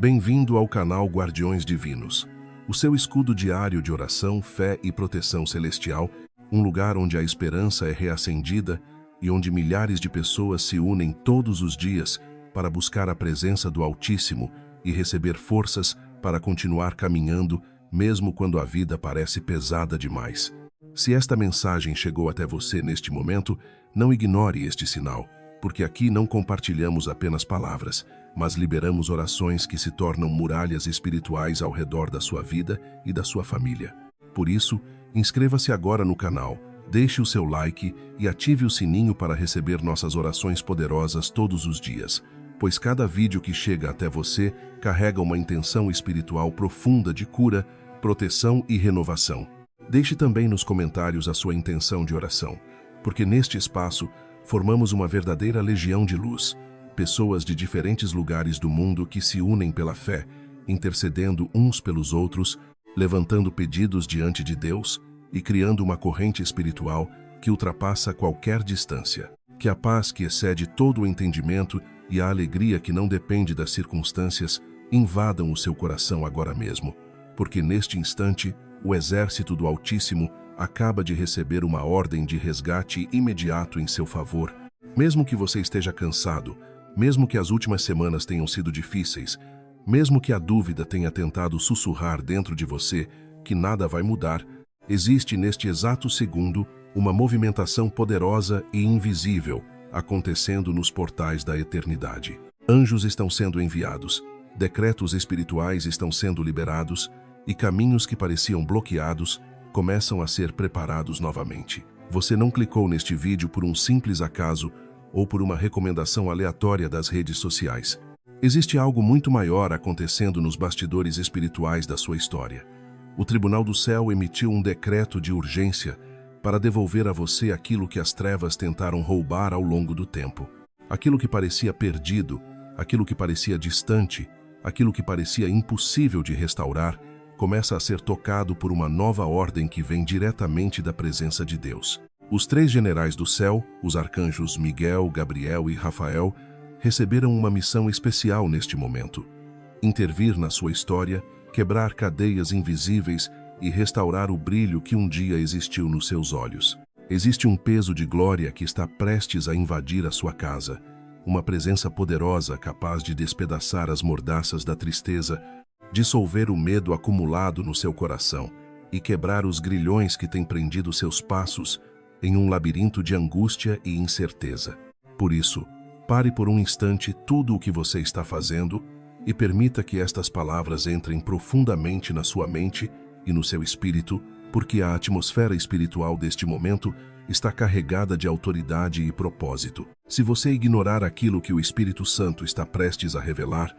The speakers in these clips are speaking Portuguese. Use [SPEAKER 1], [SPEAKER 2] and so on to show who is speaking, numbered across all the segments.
[SPEAKER 1] Bem-vindo ao canal Guardiões Divinos, o seu escudo diário de oração, fé e proteção celestial, um lugar onde a esperança é reacendida e onde milhares de pessoas se unem todos os dias para buscar a presença do Altíssimo e receber forças para continuar caminhando, mesmo quando a vida parece pesada demais. Se esta mensagem chegou até você neste momento, não ignore este sinal, porque aqui não compartilhamos apenas palavras, mas liberamos orações que se tornam muralhas espirituais ao redor da sua vida e da sua família. Por isso, inscreva-se agora no canal, deixe o seu like e ative o sininho para receber nossas orações poderosas todos os dias, pois cada vídeo que chega até você carrega uma intenção espiritual profunda de cura, proteção e renovação. Deixe também nos comentários a sua intenção de oração, porque neste espaço formamos uma verdadeira legião de luz, pessoas de diferentes lugares do mundo que se unem pela fé, intercedendo uns pelos outros, levantando pedidos diante de Deus e criando uma corrente espiritual que ultrapassa qualquer distância. Que a paz que excede todo o entendimento e a alegria que não depende das circunstâncias invadam o seu coração agora mesmo, porque neste instante o exército do Altíssimo acaba de receber uma ordem de resgate imediato em seu favor. Mesmo que você esteja cansado, mesmo que as últimas semanas tenham sido difíceis, mesmo que a dúvida tenha tentado sussurrar dentro de você que nada vai mudar, existe neste exato segundo uma movimentação poderosa e invisível acontecendo nos portais da eternidade. Anjos estão sendo enviados, decretos espirituais estão sendo liberados e caminhos que pareciam bloqueados começam a ser preparados novamente. Você não clicou neste vídeo por um simples acaso ou por uma recomendação aleatória das redes sociais. Existe algo muito maior acontecendo nos bastidores espirituais da sua história. O Tribunal do Céu emitiu um decreto de urgência para devolver a você aquilo que as trevas tentaram roubar ao longo do tempo. Aquilo que parecia perdido, aquilo que parecia distante, aquilo que parecia impossível de restaurar, começa a ser tocado por uma nova ordem que vem diretamente da presença de Deus. Os três generais do céu, os arcanjos Miguel, Gabriel e Rafael, receberam uma missão especial neste momento: intervir na sua história, quebrar cadeias invisíveis e restaurar o brilho que um dia existiu nos seus olhos. Existe um peso de glória que está prestes a invadir a sua casa, uma presença poderosa capaz de despedaçar as mordaças da tristeza, dissolver o medo acumulado no seu coração e quebrar os grilhões que têm prendido seus passos em um labirinto de angústia e incerteza. Por isso, pare por um instante tudo o que você está fazendo e permita que estas palavras entrem profundamente na sua mente e no seu espírito, porque a atmosfera espiritual deste momento está carregada de autoridade e propósito. Se você ignorar aquilo que o Espírito Santo está prestes a revelar,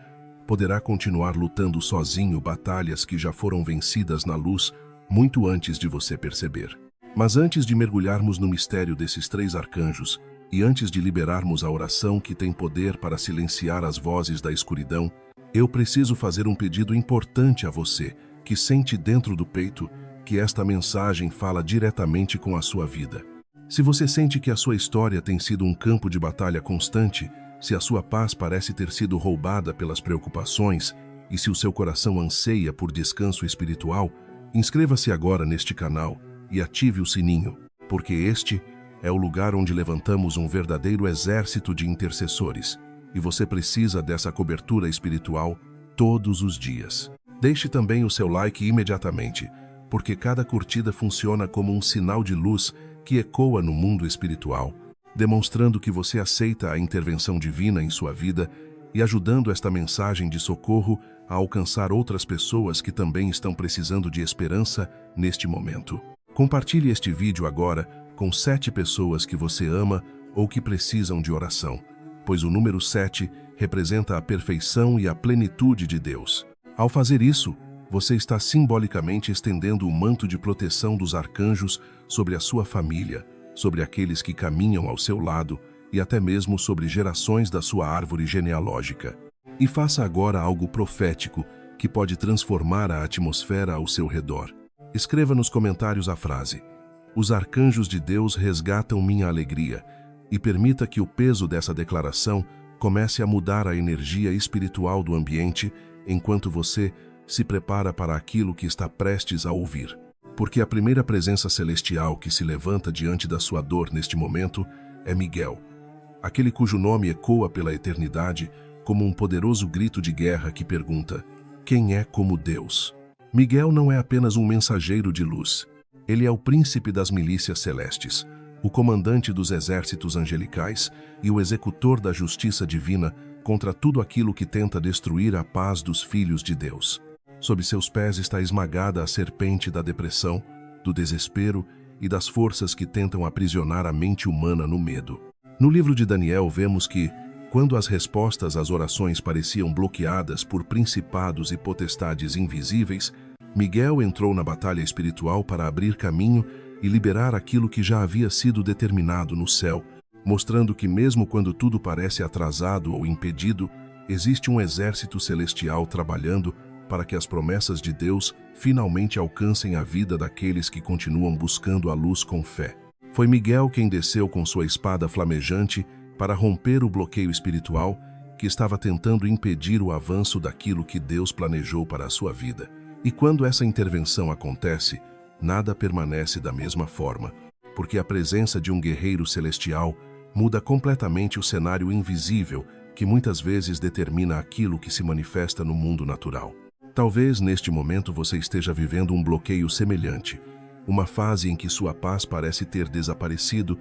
[SPEAKER 1] poderá continuar lutando sozinho batalhas que já foram vencidas na luz muito antes de você perceber. Mas antes de mergulharmos no mistério desses três arcanjos e antes de liberarmos a oração que tem poder para silenciar as vozes da escuridão, eu preciso fazer um pedido importante a você que sente dentro do peito que esta mensagem fala diretamente com a sua vida. Se você sente que a sua história tem sido um campo de batalha constante, se a sua paz parece ter sido roubada pelas preocupações e se o seu coração anseia por descanso espiritual, inscreva-se agora neste canal e ative o sininho, porque este é o lugar onde levantamos um verdadeiro exército de intercessores, e você precisa dessa cobertura espiritual todos os dias. Deixe também o seu like imediatamente, porque cada curtida funciona como um sinal de luz que ecoa no mundo espiritual, demonstrando que você aceita a intervenção divina em sua vida e ajudando esta mensagem de socorro a alcançar outras pessoas que também estão precisando de esperança neste momento. Compartilhe este vídeo agora com 7 pessoas que você ama ou que precisam de oração, pois o número 7 representa a perfeição e a plenitude de Deus. Ao fazer isso, você está simbolicamente estendendo o manto de proteção dos arcanjos sobre a sua família, sobre aqueles que caminham ao seu lado e até mesmo sobre gerações da sua árvore genealógica. E faça agora algo profético que pode transformar a atmosfera ao seu redor. Escreva nos comentários a frase: "Os arcanjos de Deus resgatam minha alegria", e permita que o peso dessa declaração comece a mudar a energia espiritual do ambiente enquanto você se prepara para aquilo que está prestes a ouvir. Porque a primeira presença celestial que se levanta diante da sua dor neste momento é Miguel, aquele cujo nome ecoa pela eternidade como um poderoso grito de guerra que pergunta: quem é como Deus? Miguel não é apenas um mensageiro de luz. Ele é o príncipe das milícias celestes, o comandante dos exércitos angelicais e o executor da justiça divina contra tudo aquilo que tenta destruir a paz dos filhos de Deus. Sob seus pés está esmagada a serpente da depressão, do desespero e das forças que tentam aprisionar a mente humana no medo. No livro de Daniel vemos que, quando as respostas às orações pareciam bloqueadas por principados e potestades invisíveis, Miguel entrou na batalha espiritual para abrir caminho e liberar aquilo que já havia sido determinado no céu, mostrando que mesmo quando tudo parece atrasado ou impedido, existe um exército celestial trabalhando para que as promessas de Deus finalmente alcancem a vida daqueles que continuam buscando a luz com fé. Foi Miguel quem desceu com sua espada flamejante para romper o bloqueio espiritual que estava tentando impedir o avanço daquilo que Deus planejou para a sua vida. E quando essa intervenção acontece, nada permanece da mesma forma, porque a presença de um guerreiro celestial muda completamente o cenário invisível que muitas vezes determina aquilo que se manifesta no mundo natural. Talvez neste momento você esteja vivendo um bloqueio semelhante, uma fase em que sua paz parece ter desaparecido,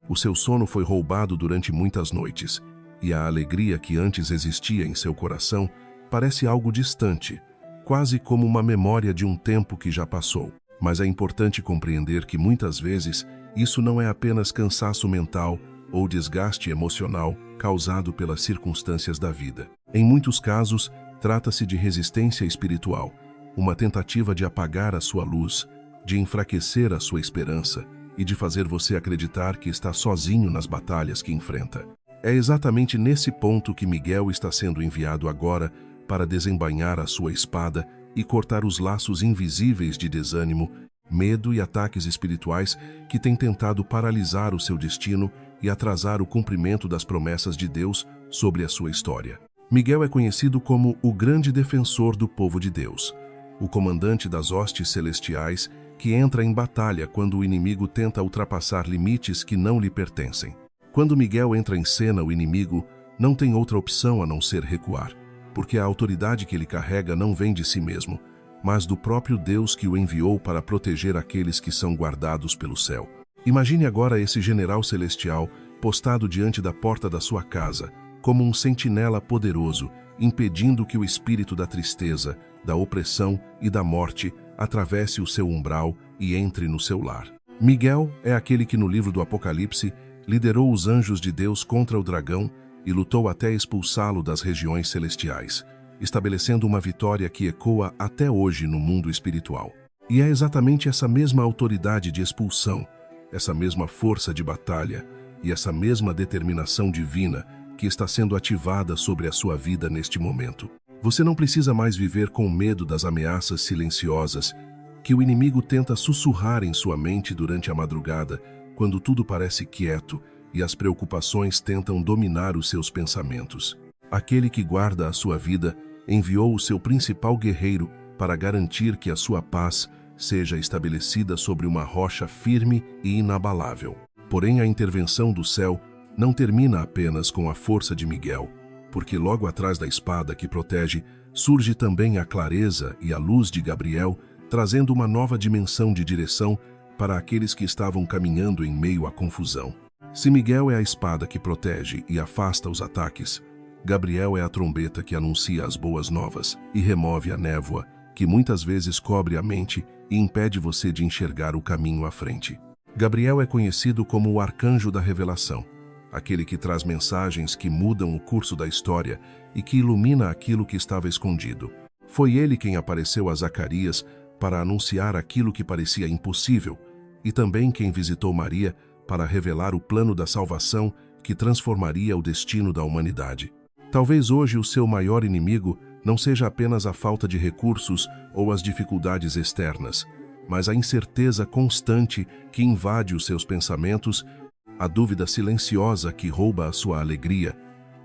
[SPEAKER 1] o seu sono foi roubado durante muitas noites, e a alegria que antes existia em seu coração parece algo distante, quase como uma memória de um tempo que já passou. Mas é importante compreender que muitas vezes isso não é apenas cansaço mental ou desgaste emocional causado pelas circunstâncias da vida. Em muitos casos, trata-se de resistência espiritual, uma tentativa de apagar a sua luz, de enfraquecer a sua esperança e de fazer você acreditar que está sozinho nas batalhas que enfrenta. É exatamente nesse ponto que Miguel está sendo enviado agora para desembainhar a sua espada e cortar os laços invisíveis de desânimo, medo e ataques espirituais que têm tentado paralisar o seu destino e atrasar o cumprimento das promessas de Deus sobre a sua história. Miguel é conhecido como o grande defensor do povo de Deus, o comandante das hostes celestiais que entra em batalha quando o inimigo tenta ultrapassar limites que não lhe pertencem. Quando Miguel entra em cena, o inimigo não tem outra opção a não ser recuar, porque a autoridade que ele carrega não vem de si mesmo, mas do próprio Deus que o enviou para proteger aqueles que são guardados pelo céu. Imagine agora esse general celestial postado diante da porta da sua casa, como um sentinela poderoso, impedindo que o espírito da tristeza, da opressão e da morte atravesse o seu umbral e entre no seu lar. Miguel é aquele que no livro do Apocalipse liderou os anjos de Deus contra o dragão e lutou até expulsá-lo das regiões celestiais, estabelecendo uma vitória que ecoa até hoje no mundo espiritual. E é exatamente essa mesma autoridade de expulsão, essa mesma força de batalha e essa mesma determinação divina que está sendo ativada sobre a sua vida neste momento. Você não precisa mais viver com medo das ameaças silenciosas que o inimigo tenta sussurrar em sua mente durante a madrugada, quando tudo parece quieto e as preocupações tentam dominar os seus pensamentos. Aquele que guarda a sua vida enviou o seu principal guerreiro para garantir que a sua paz seja estabelecida sobre uma rocha firme e inabalável. Porém, a intervenção do céu não termina apenas com a força de Miguel, porque logo atrás da espada que protege, surge também a clareza e a luz de Gabriel, trazendo uma nova dimensão de direção para aqueles que estavam caminhando em meio à confusão. Se Miguel é a espada que protege e afasta os ataques, Gabriel é a trombeta que anuncia as boas novas e remove a névoa, que muitas vezes cobre a mente e impede você de enxergar o caminho à frente. Gabriel é conhecido como o arcanjo da revelação, aquele que traz mensagens que mudam o curso da história e que ilumina aquilo que estava escondido. Foi ele quem apareceu a Zacarias para anunciar aquilo que parecia impossível, e também quem visitou Maria para revelar o plano da salvação que transformaria o destino da humanidade. Talvez hoje o seu maior inimigo não seja apenas a falta de recursos ou as dificuldades externas, mas a incerteza constante que invade os seus pensamentos, a dúvida silenciosa que rouba a sua alegria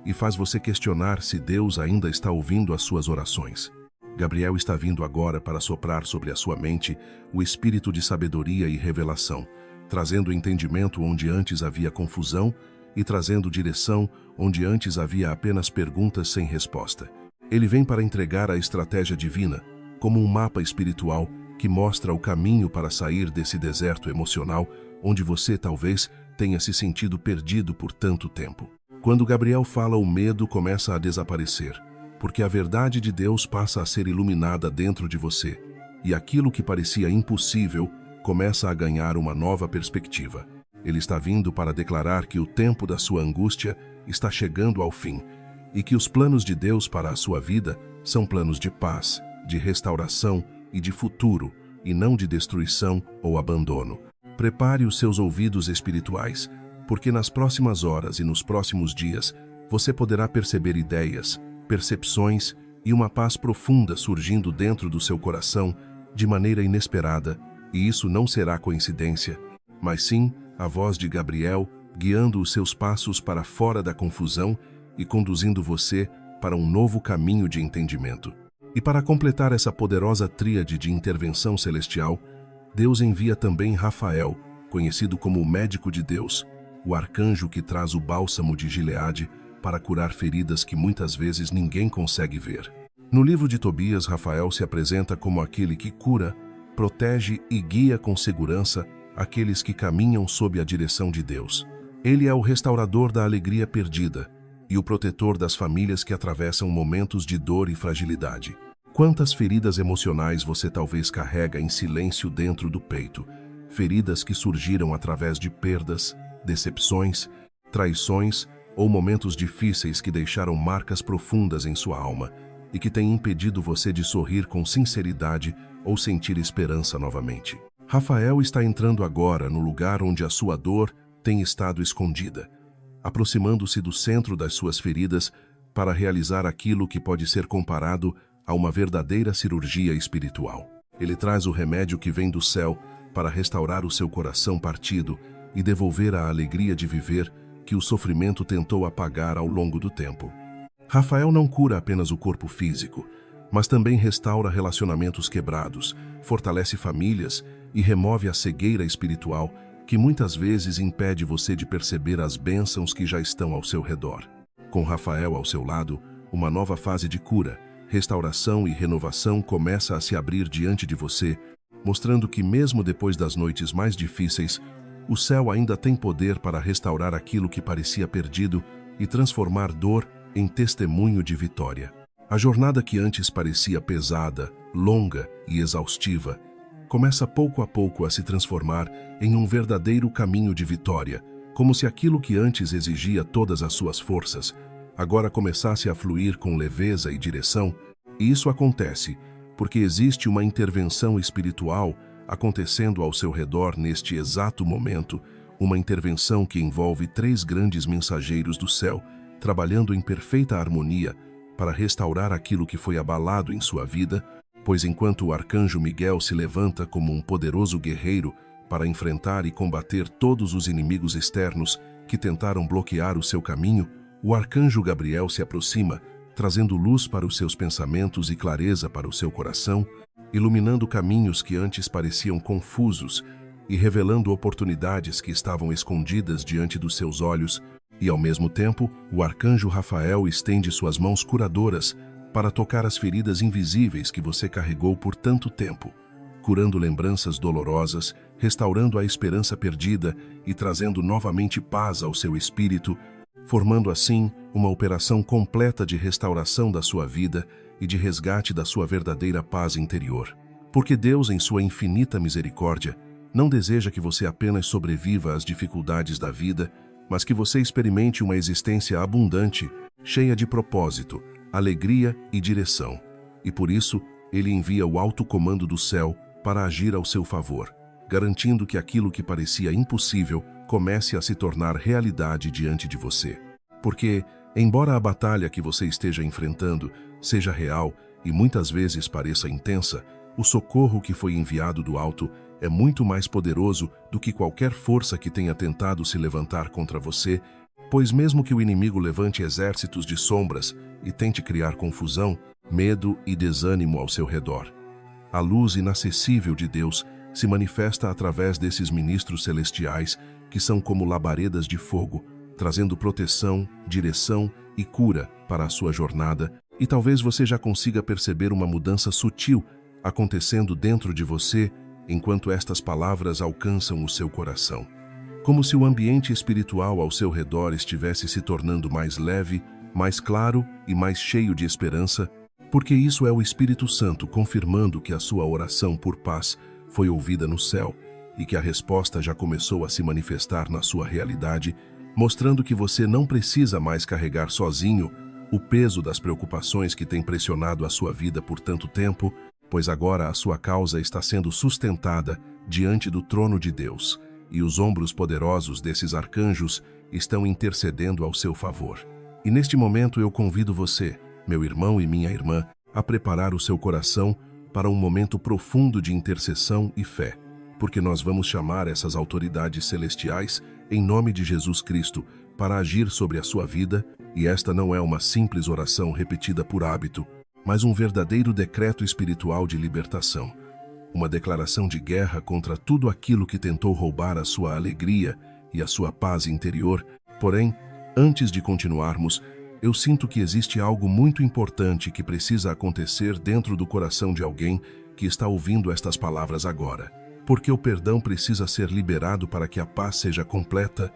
[SPEAKER 1] e faz você questionar se Deus ainda está ouvindo as suas orações. Gabriel está vindo agora para soprar sobre a sua mente o espírito de sabedoria e revelação, trazendo entendimento onde antes havia confusão e trazendo direção onde antes havia apenas perguntas sem resposta. Ele vem para entregar a estratégia divina, como um mapa espiritual que mostra o caminho para sair desse deserto emocional onde você talvez tenha se sentido perdido por tanto tempo. Quando Gabriel fala, o medo começa a desaparecer, porque a verdade de Deus passa a ser iluminada dentro de você, e aquilo que parecia impossível começa a ganhar uma nova perspectiva. Ele está vindo para declarar que o tempo da sua angústia está chegando ao fim, e que os planos de Deus para a sua vida são planos de paz, de restauração e de futuro, e não de destruição ou abandono. Prepare os seus ouvidos espirituais, porque nas próximas horas e nos próximos dias você poderá perceber ideias, percepções e uma paz profunda surgindo dentro do seu coração de maneira inesperada, e isso não será coincidência, mas sim a voz de Gabriel guiando os seus passos para fora da confusão e conduzindo você para um novo caminho de entendimento. E para completar essa poderosa tríade de intervenção celestial, Deus envia também Rafael, conhecido como o médico de Deus, o arcanjo que traz o bálsamo de Gileade para curar feridas que muitas vezes ninguém consegue ver. No livro de Tobias, Rafael se apresenta como aquele que cura, protege e guia com segurança aqueles que caminham sob a direção de Deus. Ele é o restaurador da alegria perdida e o protetor das famílias que atravessam momentos de dor e fragilidade. Quantas feridas emocionais você talvez carrega em silêncio dentro do peito? Feridas que surgiram através de perdas, decepções, traições ou momentos difíceis que deixaram marcas profundas em sua alma e que têm impedido você de sorrir com sinceridade ou sentir esperança novamente. Rafael está entrando agora no lugar onde a sua dor tem estado escondida, aproximando-se do centro das suas feridas para realizar aquilo que pode ser comparado a uma verdadeira cirurgia espiritual. Ele traz o remédio que vem do céu para restaurar o seu coração partido e devolver a alegria de viver que o sofrimento tentou apagar ao longo do tempo. Rafael não cura apenas o corpo físico, mas também restaura relacionamentos quebrados, fortalece famílias e remove a cegueira espiritual que muitas vezes impede você de perceber as bênçãos que já estão ao seu redor. Com Rafael ao seu lado, uma nova fase de cura, restauração e renovação começa a se abrir diante de você, mostrando que mesmo depois das noites mais difíceis, o céu ainda tem poder para restaurar aquilo que parecia perdido e transformar dor em testemunho de vitória. A jornada que antes parecia pesada, longa e exaustiva, começa pouco a pouco a se transformar em um verdadeiro caminho de vitória, como se aquilo que antes exigia todas as suas forças, agora começasse a fluir com leveza e direção. E isso acontece porque existe uma intervenção espiritual acontecendo ao seu redor neste exato momento, uma intervenção que envolve 3 grandes mensageiros do céu, trabalhando em perfeita harmonia para restaurar aquilo que foi abalado em sua vida, pois enquanto o arcanjo Miguel se levanta como um poderoso guerreiro para enfrentar e combater todos os inimigos externos que tentaram bloquear o seu caminho, o arcanjo Gabriel se aproxima, trazendo luz para os seus pensamentos e clareza para o seu coração, iluminando caminhos que antes pareciam confusos e revelando oportunidades que estavam escondidas diante dos seus olhos, e ao mesmo tempo, o arcanjo Rafael estende suas mãos curadoras para tocar as feridas invisíveis que você carregou por tanto tempo, curando lembranças dolorosas, restaurando a esperança perdida e trazendo novamente paz ao seu espírito, formando assim uma operação completa de restauração da sua vida e de resgate da sua verdadeira paz interior. Porque Deus, em sua infinita misericórdia, não deseja que você apenas sobreviva às dificuldades da vida, mas que você experimente uma existência abundante, cheia de propósito, alegria e direção. E por isso, Ele envia o alto comando do céu para agir ao seu favor, garantindo que aquilo que parecia impossível comece a se tornar realidade diante de você. Porque, embora a batalha que você esteja enfrentando seja real e muitas vezes pareça intensa, o socorro que foi enviado do alto é muito mais poderoso do que qualquer força que tenha tentado se levantar contra você, Pois mesmo que o inimigo levante exércitos de sombras e tente criar confusão, medo e desânimo ao seu redor, a luz inacessível de Deus se manifesta através desses ministros celestiais que são como labaredas de fogo, trazendo proteção, direção e cura para a sua jornada, e talvez você já consiga perceber uma mudança sutil acontecendo dentro de você enquanto estas palavras alcançam o seu coração. Como se o ambiente espiritual ao seu redor estivesse se tornando mais leve, mais claro e mais cheio de esperança, porque isso é o Espírito Santo confirmando que a sua oração por paz foi ouvida no céu e que a resposta já começou a se manifestar na sua realidade, mostrando que você não precisa mais carregar sozinho o peso das preocupações que têm pressionado a sua vida por tanto tempo, pois agora a sua causa está sendo sustentada diante do trono de Deus, e os ombros poderosos desses arcanjos estão intercedendo ao seu favor. E neste momento eu convido você, meu irmão e minha irmã, a preparar o seu coração para um momento profundo de intercessão e fé, porque nós vamos chamar essas autoridades celestiais em nome de Jesus Cristo para agir sobre a sua vida, e esta não é uma simples oração repetida por hábito, mas um verdadeiro decreto espiritual de libertação. Uma declaração de guerra contra tudo aquilo que tentou roubar a sua alegria e a sua paz interior. Porém, antes de continuarmos, eu sinto que existe algo muito importante que precisa acontecer dentro do coração de alguém que está ouvindo estas palavras agora. Porque o perdão precisa ser liberado para que a paz seja completa,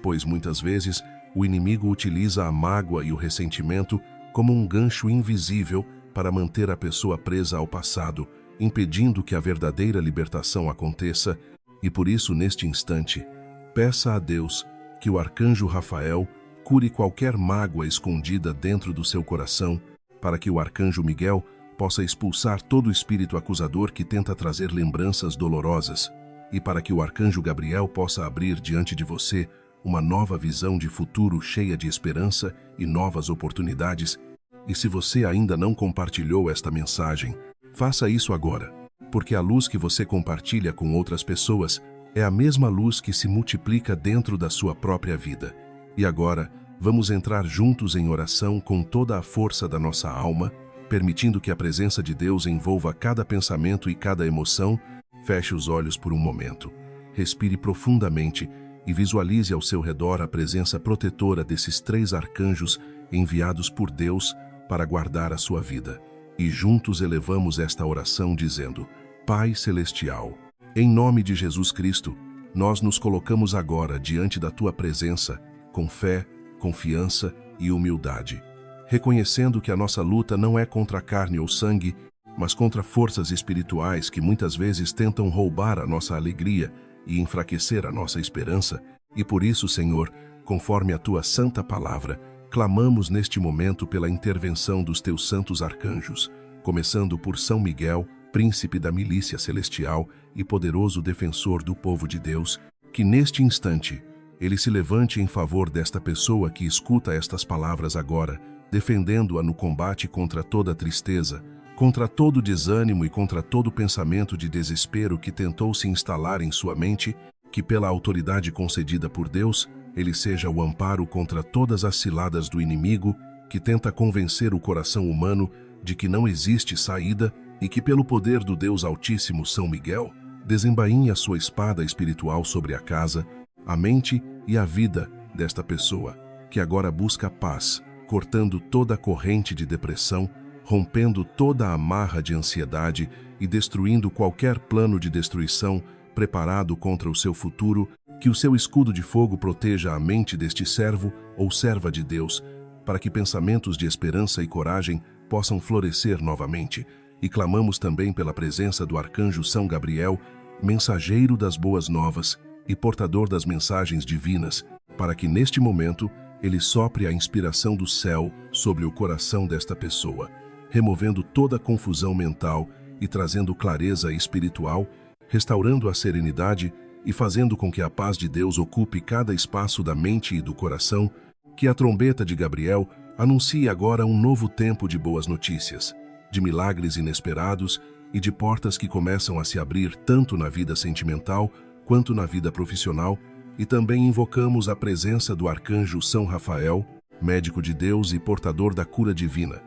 [SPEAKER 1] pois muitas vezes o inimigo utiliza a mágoa e o ressentimento como um gancho invisível para manter a pessoa presa ao passado, impedindo que a verdadeira libertação aconteça, e por isso, neste instante, peça a Deus que o arcanjo Rafael cure qualquer mágoa escondida dentro do seu coração, para que o arcanjo Miguel possa expulsar todo espírito acusador que tenta trazer lembranças dolorosas, e para que o arcanjo Gabriel possa abrir diante de você uma nova visão de futuro cheia de esperança e novas oportunidades. E se você ainda não compartilhou esta mensagem, faça isso agora, porque a luz que você compartilha com outras pessoas é a mesma luz que se multiplica dentro da sua própria vida. E agora, vamos entrar juntos em oração com toda a força da nossa alma, permitindo que a presença de Deus envolva cada pensamento e cada emoção. Feche os olhos por um momento, respire profundamente e visualize ao seu redor a presença protetora desses 3 arcanjos enviados por Deus para guardar a sua vida. E juntos elevamos esta oração dizendo: Pai Celestial, em nome de Jesus Cristo, nós nos colocamos agora diante da Tua presença com fé, confiança e humildade, reconhecendo que a nossa luta não é contra carne ou sangue, mas contra forças espirituais que muitas vezes tentam roubar a nossa alegria e enfraquecer a nossa esperança. E por isso, Senhor, conforme a Tua santa palavra, clamamos neste momento pela intervenção dos Teus santos arcanjos, começando por São Miguel, príncipe da milícia celestial e poderoso defensor do povo de Deus, que neste instante ele se levante em favor desta pessoa que escuta estas palavras agora, defendendo-a no combate contra toda tristeza, contra todo desânimo e contra todo pensamento de desespero que tentou se instalar em sua mente, que pela autoridade concedida por Deus, ele seja o amparo contra todas as ciladas do inimigo que tenta convencer o coração humano de que não existe saída, e que pelo poder do Deus Altíssimo São Miguel, desembainhe a sua espada espiritual sobre a casa, a mente e a vida desta pessoa, que agora busca paz, cortando toda a corrente de depressão, rompendo toda a amarra de ansiedade e destruindo qualquer plano de destruição preparado contra o seu futuro. Que o seu escudo de fogo proteja a mente deste servo ou serva de Deus, para que pensamentos de esperança e coragem possam florescer novamente. E clamamos também pela presença do arcanjo São Gabriel, mensageiro das boas novas e portador das mensagens divinas, para que neste momento ele sopre a inspiração do céu sobre o coração desta pessoa, removendo toda a confusão mental e trazendo clareza espiritual, restaurando a serenidade e fazendo com que a paz de Deus ocupe cada espaço da mente e do coração. Que a trombeta de Gabriel anuncie agora um novo tempo de boas notícias, de milagres inesperados e de portas que começam a se abrir tanto na vida sentimental quanto na vida profissional, e também invocamos a presença do arcanjo São Rafael, médico de Deus e portador da cura divina,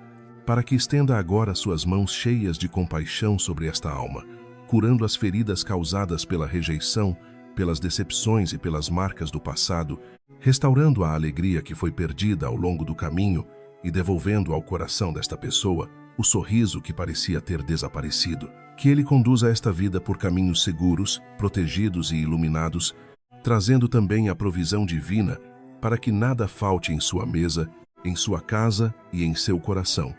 [SPEAKER 1] para que estenda agora suas mãos cheias de compaixão sobre esta alma, curando as feridas causadas pela rejeição, pelas decepções e pelas marcas do passado, restaurando a alegria que foi perdida ao longo do caminho e devolvendo ao coração desta pessoa o sorriso que parecia ter desaparecido. Que ele conduza esta vida por caminhos seguros, protegidos e iluminados, trazendo também a provisão divina para que nada falte em sua mesa, em sua casa e em seu coração,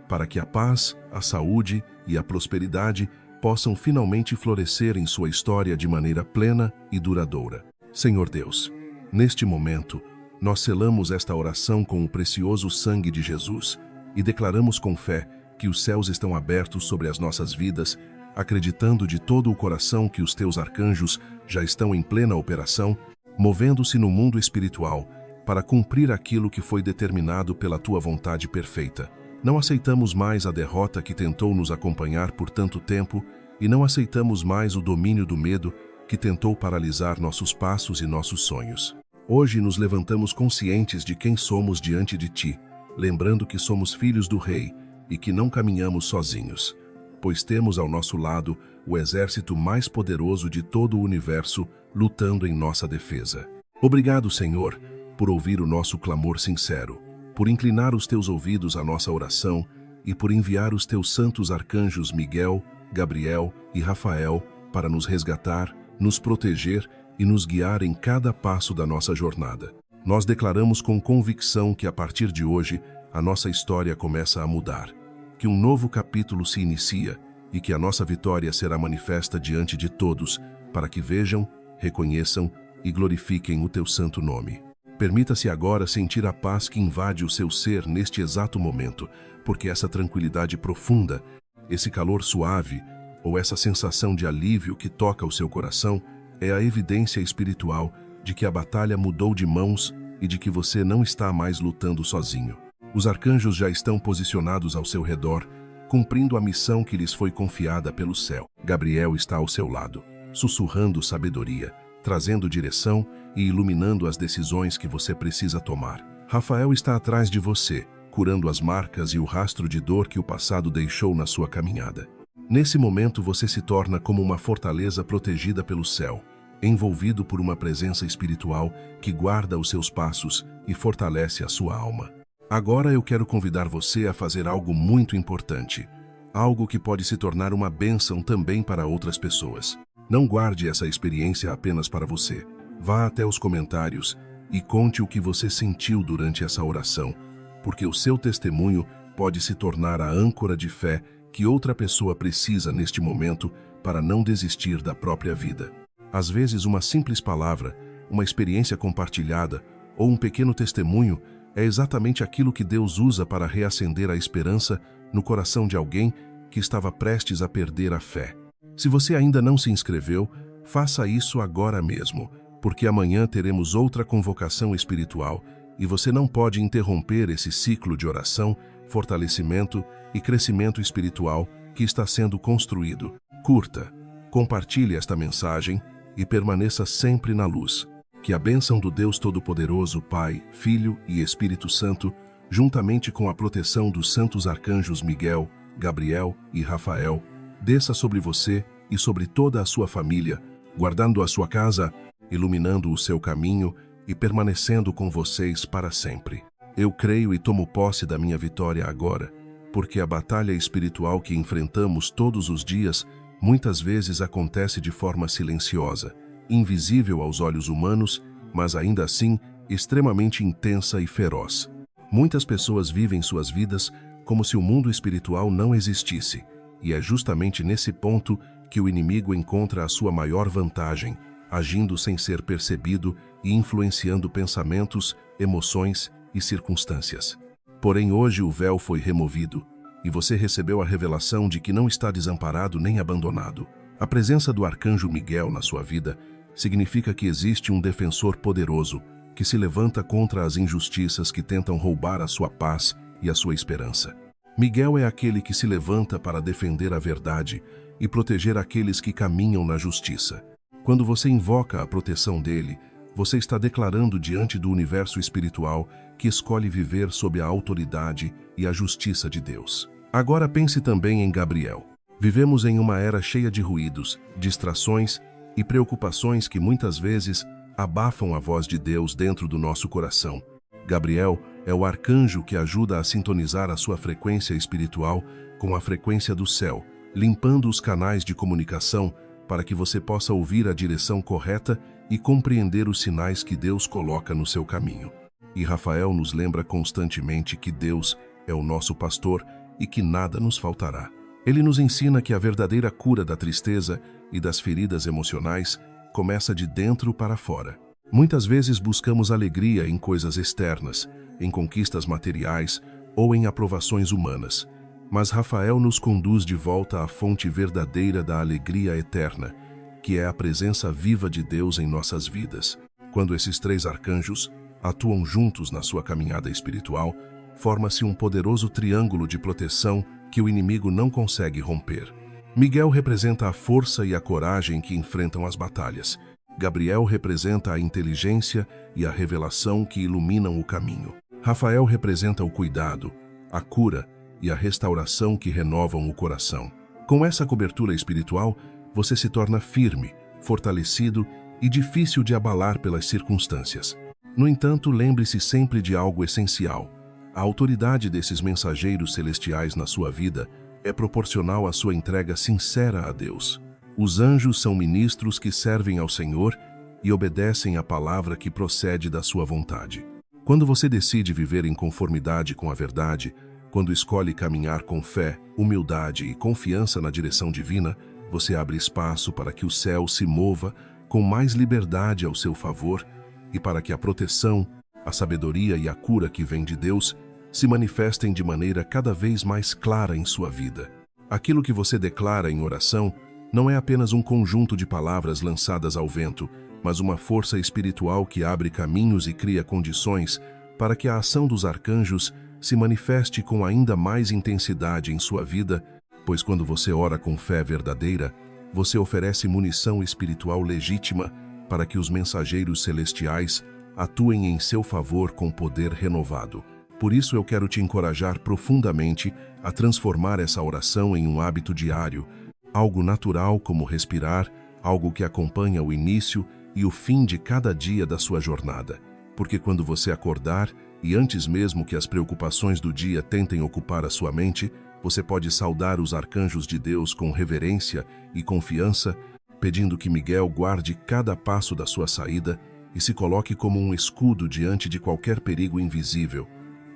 [SPEAKER 1] para que a paz, a saúde e a prosperidade possam finalmente florescer em sua história de maneira plena e duradoura. Senhor Deus, neste momento, nós selamos esta oração com o precioso sangue de Jesus e declaramos com fé que os céus estão abertos sobre as nossas vidas, acreditando de todo o coração que os teus arcanjos já estão em plena operação, movendo-se no mundo espiritual para cumprir aquilo que foi determinado pela tua vontade perfeita. Não aceitamos mais a derrota que tentou nos acompanhar por tanto tempo e não aceitamos mais o domínio do medo que tentou paralisar nossos passos e nossos sonhos. Hoje nos levantamos conscientes de quem somos diante de ti, lembrando que somos filhos do Rei e que não caminhamos sozinhos, pois temos ao nosso lado o exército mais poderoso de todo o universo lutando em nossa defesa. Obrigado, Senhor, por ouvir o nosso clamor sincero, por inclinar os teus ouvidos à nossa oração e por enviar os teus santos arcanjos Miguel, Gabriel e Rafael para nos resgatar, nos proteger e nos guiar em cada passo da nossa jornada. Nós declaramos com convicção que a partir de hoje a nossa história começa a mudar, que um novo capítulo se inicia e que a nossa vitória será manifesta diante de todos para que vejam, reconheçam e glorifiquem o teu santo nome. Permita-se agora sentir a paz que invade o seu ser neste exato momento, porque essa tranquilidade profunda, esse calor suave ou essa sensação de alívio que toca o seu coração é a evidência espiritual de que a batalha mudou de mãos e de que você não está mais lutando sozinho. Os arcanjos já estão posicionados ao seu redor, cumprindo a missão que lhes foi confiada pelo céu. Gabriel está ao seu lado, sussurrando sabedoria, trazendo direção e iluminando as decisões que você precisa tomar. Rafael está atrás de você, curando as marcas e o rastro de dor que o passado deixou na sua caminhada. Nesse momento você se torna como uma fortaleza protegida pelo céu, envolvido por uma presença espiritual que guarda os seus passos e fortalece a sua alma. Agora eu quero convidar você a fazer algo muito importante, algo que pode se tornar uma bênção também para outras pessoas. Não guarde essa experiência apenas para você. Vá até os comentários e conte o que você sentiu durante essa oração, porque o seu testemunho pode se tornar a âncora de fé que outra pessoa precisa neste momento para não desistir da própria vida. Às vezes, uma simples palavra, uma experiência compartilhada ou um pequeno testemunho é exatamente aquilo que Deus usa para reacender a esperança no coração de alguém que estava prestes a perder a fé. Se você ainda não se inscreveu, faça isso agora mesmo, porque amanhã teremos outra convocação espiritual e você não pode interromper esse ciclo de oração, fortalecimento e crescimento espiritual que está sendo construído. Curta, compartilhe esta mensagem e permaneça sempre na luz. Que a bênção do Deus Todo-Poderoso, Pai, Filho e Espírito Santo, juntamente com a proteção dos santos arcanjos Miguel, Gabriel e Rafael, desça sobre você e sobre toda a sua família, guardando a sua casa, iluminando o seu caminho e permanecendo com vocês para sempre. Eu creio e tomo posse da minha vitória agora, porque a batalha espiritual que enfrentamos todos os dias muitas vezes acontece de forma silenciosa, invisível aos olhos humanos, mas ainda assim extremamente intensa e feroz. Muitas pessoas vivem suas vidas como se o mundo espiritual não existisse, e é justamente nesse ponto que o inimigo encontra a sua maior vantagem, agindo sem ser percebido e influenciando pensamentos, emoções e circunstâncias. Porém, hoje o véu foi removido, e você recebeu a revelação de que não está desamparado nem abandonado. A presença do arcanjo Miguel na sua vida significa que existe um defensor poderoso que se levanta contra as injustiças que tentam roubar a sua paz e a sua esperança. Miguel é aquele que se levanta para defender a verdade e proteger aqueles que caminham na justiça. Quando você invoca a proteção dele, Você está declarando diante do universo espiritual que escolhe viver sob a autoridade e a justiça de Deus. Agora pense também em Gabriel. Vivemos em uma era cheia de ruídos, distrações e preocupações que muitas vezes abafam a voz de Deus dentro do nosso coração. Gabriel é o arcanjo que ajuda a sintonizar a sua frequência espiritual com a frequência do céu, limpando os canais de comunicação para que você possa ouvir a direção correta e compreender os sinais que Deus coloca no seu caminho. E Rafael nos lembra constantemente que Deus é o nosso pastor e que nada nos faltará. Ele nos ensina que a verdadeira cura da tristeza e das feridas emocionais começa de dentro para fora. Muitas vezes buscamos alegria em coisas externas, em conquistas materiais ou em aprovações humanas. Mas Rafael nos conduz de volta à fonte verdadeira da alegria eterna, que é a presença viva de Deus em nossas vidas. Quando esses três arcanjos atuam juntos na sua caminhada espiritual, forma-se um poderoso triângulo de proteção que o inimigo não consegue romper. Miguel representa a força e a coragem que enfrentam as batalhas. Gabriel representa a inteligência e a revelação que iluminam o caminho. Rafael representa o cuidado, a cura e a restauração que renovam o coração. Com essa cobertura espiritual, você se torna firme, fortalecido e difícil de abalar pelas circunstâncias. No entanto, lembre-se sempre de algo essencial. A autoridade desses mensageiros celestiais na sua vida é proporcional à sua entrega sincera a Deus. Os anjos são ministros que servem ao Senhor e obedecem à palavra que procede da sua vontade. Quando você decide viver em conformidade com a verdade, quando escolhe caminhar com fé, humildade e confiança na direção divina, você abre espaço para que o céu se mova com mais liberdade ao seu favor e para que a proteção, a sabedoria e a cura que vem de Deus se manifestem de maneira cada vez mais clara em sua vida. Aquilo que você declara em oração não é apenas um conjunto de palavras lançadas ao vento, mas uma força espiritual que abre caminhos e cria condições para que a ação dos arcanjos se manifeste com ainda mais intensidade em sua vida, pois quando você ora com fé verdadeira, você oferece munição espiritual legítima para que os mensageiros celestiais atuem em seu favor com poder renovado. Por isso eu quero te encorajar profundamente a transformar essa oração em um hábito diário, algo natural como respirar, algo que acompanha o início e o fim de cada dia da sua jornada. Porque quando você acordar, e antes mesmo que as preocupações do dia tentem ocupar a sua mente, você pode saudar os arcanjos de Deus com reverência e confiança, pedindo que Miguel guarde cada passo da sua saída e se coloque como um escudo diante de qualquer perigo invisível,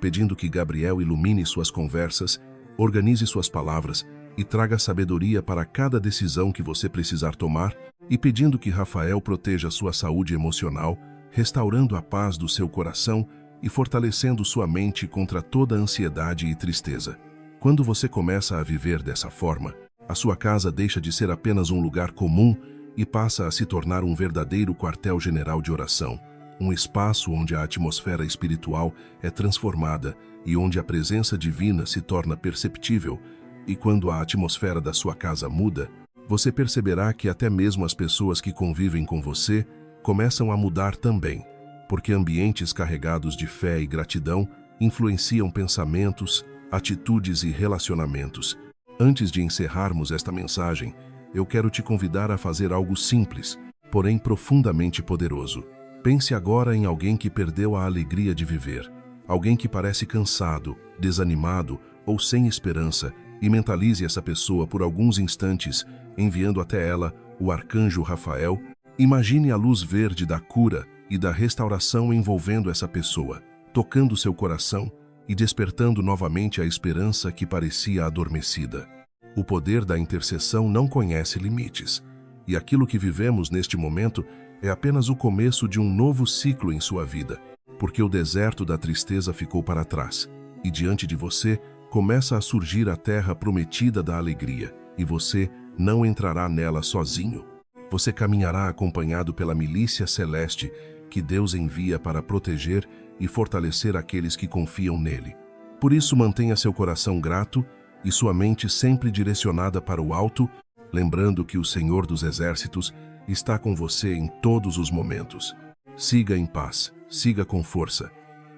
[SPEAKER 1] pedindo que Gabriel ilumine suas conversas, organize suas palavras e traga sabedoria para cada decisão que você precisar tomar, e pedindo que Rafael proteja sua saúde emocional, restaurando a paz do seu coração e fortalecendo sua mente contra toda ansiedade e tristeza. Quando você começa a viver dessa forma, a sua casa deixa de ser apenas um lugar comum e passa a se tornar um verdadeiro quartel-general de oração, um espaço onde a atmosfera espiritual é transformada e onde a presença divina se torna perceptível. E quando a atmosfera da sua casa muda, você perceberá que até mesmo as pessoas que convivem com você começam a mudar também, porque ambientes carregados de fé e gratidão influenciam pensamentos, atitudes e relacionamentos. Antes de encerrarmos esta mensagem, eu quero te convidar a fazer algo simples, porém profundamente poderoso. Pense agora em alguém que perdeu a alegria de viver, alguém que parece cansado, desanimado ou sem esperança, e mentalize essa pessoa por alguns instantes, enviando até ela o arcanjo Rafael. Imagine a luz verde da cura e da restauração envolvendo essa pessoa, tocando seu coração e despertando novamente a esperança que parecia adormecida. O poder da intercessão não conhece limites, e aquilo que vivemos neste momento é apenas o começo de um novo ciclo em sua vida, porque o deserto da tristeza ficou para trás, e diante de você começa a surgir a terra prometida da alegria, e você não entrará nela sozinho. Você caminhará acompanhado pela milícia celeste que Deus envia para proteger e fortalecer aqueles que confiam nele. Por isso, mantenha seu coração grato e sua mente sempre direcionada para o alto, lembrando que o Senhor dos Exércitos está com você em todos os momentos. Siga em paz, siga com força.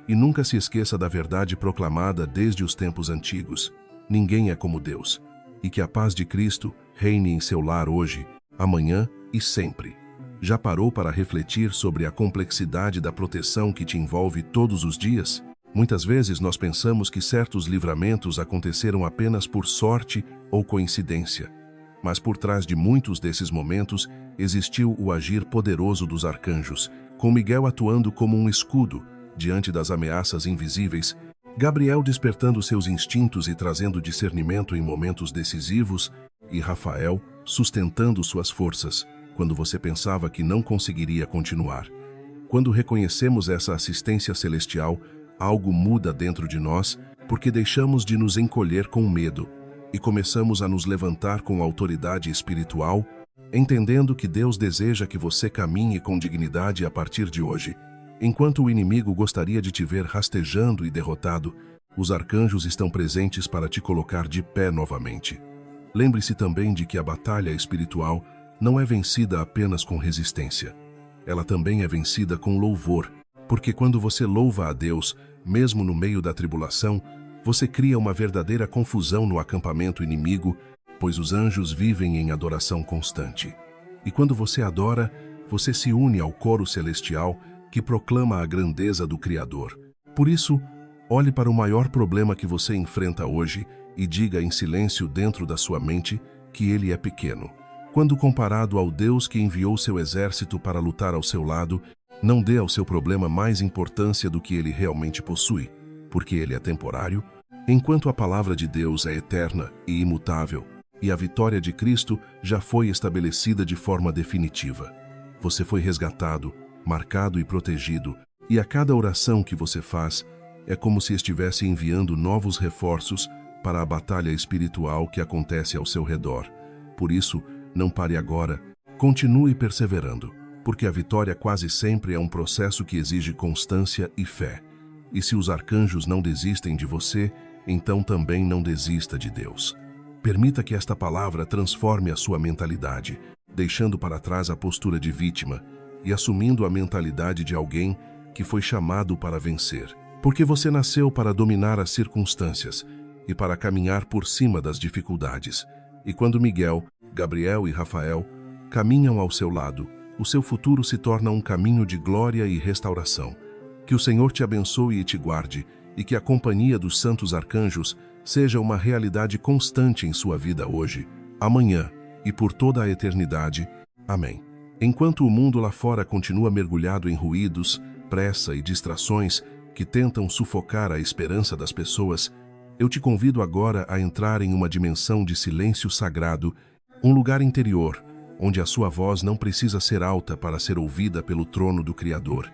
[SPEAKER 1] E nunca se esqueça da verdade proclamada desde os tempos antigos. Ninguém é como Deus. E que a paz de Cristo reine em seu lar hoje, amanhã e sempre. Já parou para refletir sobre a complexidade da proteção que te envolve todos os dias? Muitas vezes nós pensamos que certos livramentos aconteceram apenas por sorte ou coincidência. Mas por trás de muitos desses momentos existiu o agir poderoso dos arcanjos, com Miguel atuando como um escudo diante das ameaças invisíveis, Gabriel despertando seus instintos e trazendo discernimento em momentos decisivos, e Rafael sustentando suas forças quando você pensava que não conseguiria continuar. Quando reconhecemos essa assistência celestial, algo muda dentro de nós, porque deixamos de nos encolher com medo e começamos a nos levantar com autoridade espiritual, entendendo que Deus deseja que você caminhe com dignidade a partir de hoje. Enquanto o inimigo gostaria de te ver rastejando e derrotado, os arcanjos estão presentes para te colocar de pé novamente. Lembre-se também de que a batalha espiritual não é vencida apenas com resistência. Ela também é vencida com louvor, porque quando você louva a Deus, mesmo no meio da tribulação, você cria uma verdadeira confusão no acampamento inimigo, pois os anjos vivem em adoração constante. E quando você adora, você se une ao coro celestial que proclama a grandeza do Criador. Por isso, olhe para o maior problema que você enfrenta hoje e diga em silêncio dentro da sua mente que ele é pequeno. Quando comparado ao Deus que enviou seu exército para lutar ao seu lado, não dê ao seu problema mais importância do que ele realmente possui, porque ele é temporário, enquanto a palavra de Deus é eterna e imutável, e a vitória de Cristo já foi estabelecida de forma definitiva. Você foi resgatado, marcado e protegido, e a cada oração que você faz é como se estivesse enviando novos reforços para a batalha espiritual que acontece ao seu redor. Por isso, não pare agora, continue perseverando, porque a vitória quase sempre é um processo que exige constância e fé. E se os arcanjos não desistem de você, então também não desista de Deus. Permita que esta palavra transforme a sua mentalidade, deixando para trás a postura de vítima e assumindo a mentalidade de alguém que foi chamado para vencer. Porque você nasceu para dominar as circunstâncias e para caminhar por cima das dificuldades. E quando Miguel, Gabriel e Rafael caminham ao seu lado, o seu futuro se torna um caminho de glória e restauração. Que o Senhor te abençoe e te guarde, e que a companhia dos santos arcanjos seja uma realidade constante em sua vida hoje, amanhã e por toda a eternidade. Amém. Enquanto o mundo lá fora continua mergulhado em ruídos, pressa e distrações que tentam sufocar a esperança das pessoas, eu te convido agora a entrar em uma dimensão de silêncio sagrado, um lugar interior, onde a sua voz não precisa ser alta para ser ouvida pelo trono do Criador.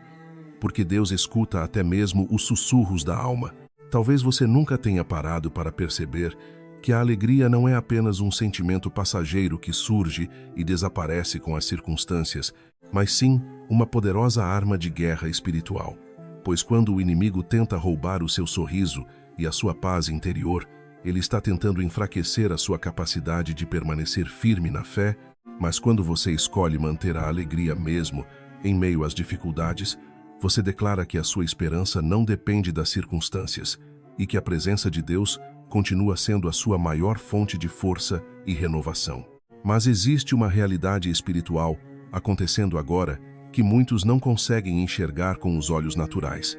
[SPEAKER 1] Porque Deus escuta até mesmo os sussurros da alma. Talvez você nunca tenha parado para perceber que a alegria não é apenas um sentimento passageiro que surge e desaparece com as circunstâncias, mas sim uma poderosa arma de guerra espiritual. Pois quando o inimigo tenta roubar o seu sorriso e a sua paz interior, ele está tentando enfraquecer a sua capacidade de permanecer firme na fé, mas quando você escolhe manter a alegria mesmo em meio às dificuldades, você declara que a sua esperança não depende das circunstâncias e que a presença de Deus continua sendo a sua maior fonte de força e renovação. Mas existe uma realidade espiritual acontecendo agora que muitos não conseguem enxergar com os olhos naturais.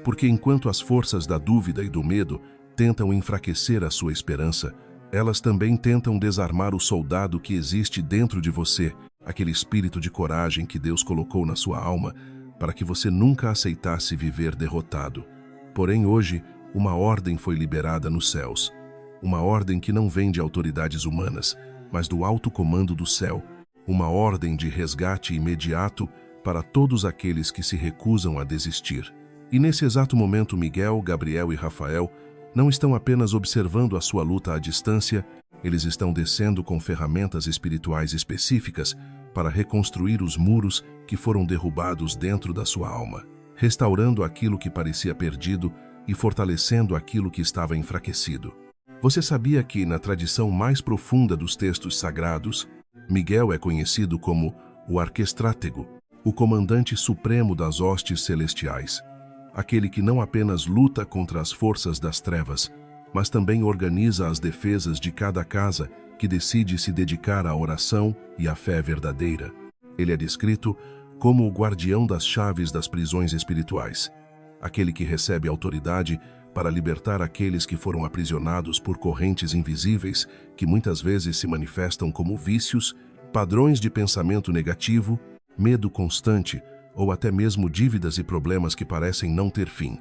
[SPEAKER 1] Porque enquanto as forças da dúvida e do medo tentam enfraquecer a sua esperança, elas também tentam desarmar o soldado que existe dentro de você, aquele espírito de coragem que Deus colocou na sua alma, para que você nunca aceitasse viver derrotado. Porém, hoje, uma ordem foi liberada nos céus. Uma ordem que não vem de autoridades humanas, mas do alto comando do céu. Uma ordem de resgate imediato para todos aqueles que se recusam a desistir. E nesse exato momento, Miguel, Gabriel e Rafael não estão apenas observando a sua luta à distância, eles estão descendo com ferramentas espirituais específicas para reconstruir os muros que foram derrubados dentro da sua alma, restaurando aquilo que parecia perdido e fortalecendo aquilo que estava enfraquecido. Você sabia que, na tradição mais profunda dos textos sagrados, Miguel é conhecido como o arquestrátego, o comandante supremo das hostes celestiais, aquele que não apenas luta contra as forças das trevas, mas também organiza as defesas de cada casa que decide se dedicar à oração e à fé verdadeira. Ele é descrito como o guardião das chaves das prisões espirituais, aquele que recebe autoridade para libertar aqueles que foram aprisionados por correntes invisíveis que muitas vezes se manifestam como vícios, padrões de pensamento negativo, medo constante ou até mesmo dívidas e problemas que parecem não ter fim.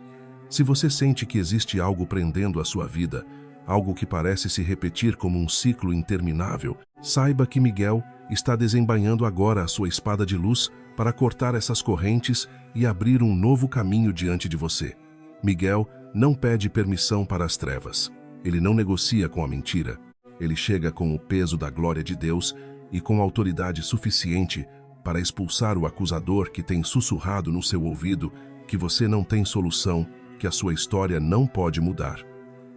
[SPEAKER 1] Se você sente que existe algo prendendo a sua vida, algo que parece se repetir como um ciclo interminável, saiba que Miguel está desembainhando agora a sua espada de luz para cortar essas correntes e abrir um novo caminho diante de você. Miguel não pede permissão para as trevas. Ele não negocia com a mentira. Ele chega com o peso da glória de Deus e com autoridade suficiente para expulsar o acusador que tem sussurrado no seu ouvido que você não tem solução, que a sua história não pode mudar,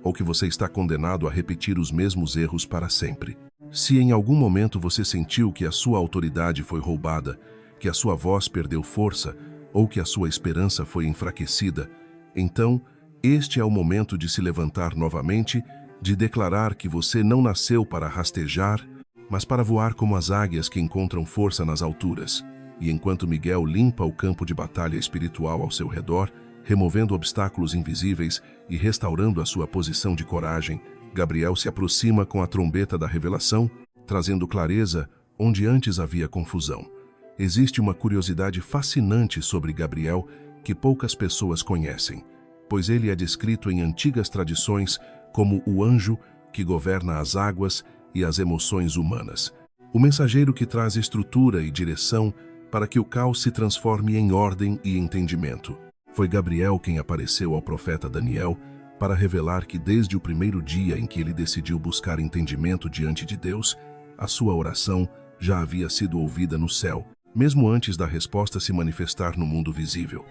[SPEAKER 1] ou que você está condenado a repetir os mesmos erros para sempre. Se em algum momento você sentiu que a sua autoridade foi roubada, que a sua voz perdeu força, ou que a sua esperança foi enfraquecida, então este é o momento de se levantar novamente, de declarar que você não nasceu para rastejar, mas para voar como as águias que encontram força nas alturas. E enquanto Miguel limpa o campo de batalha espiritual ao seu redor, removendo obstáculos invisíveis e restaurando a sua posição de coragem, Gabriel se aproxima com a trombeta da revelação, trazendo clareza onde antes havia confusão. Existe uma curiosidade fascinante sobre Gabriel que poucas pessoas conhecem, pois ele é descrito em antigas tradições como o anjo que governa as águas e as emoções humanas, o mensageiro que traz estrutura e direção para que o caos se transforme em ordem e entendimento. Foi Gabriel quem apareceu ao profeta Daniel para revelar que desde o primeiro dia em que ele decidiu buscar entendimento diante de Deus, a sua oração já havia sido ouvida no céu, mesmo antes da resposta se manifestar no mundo visível.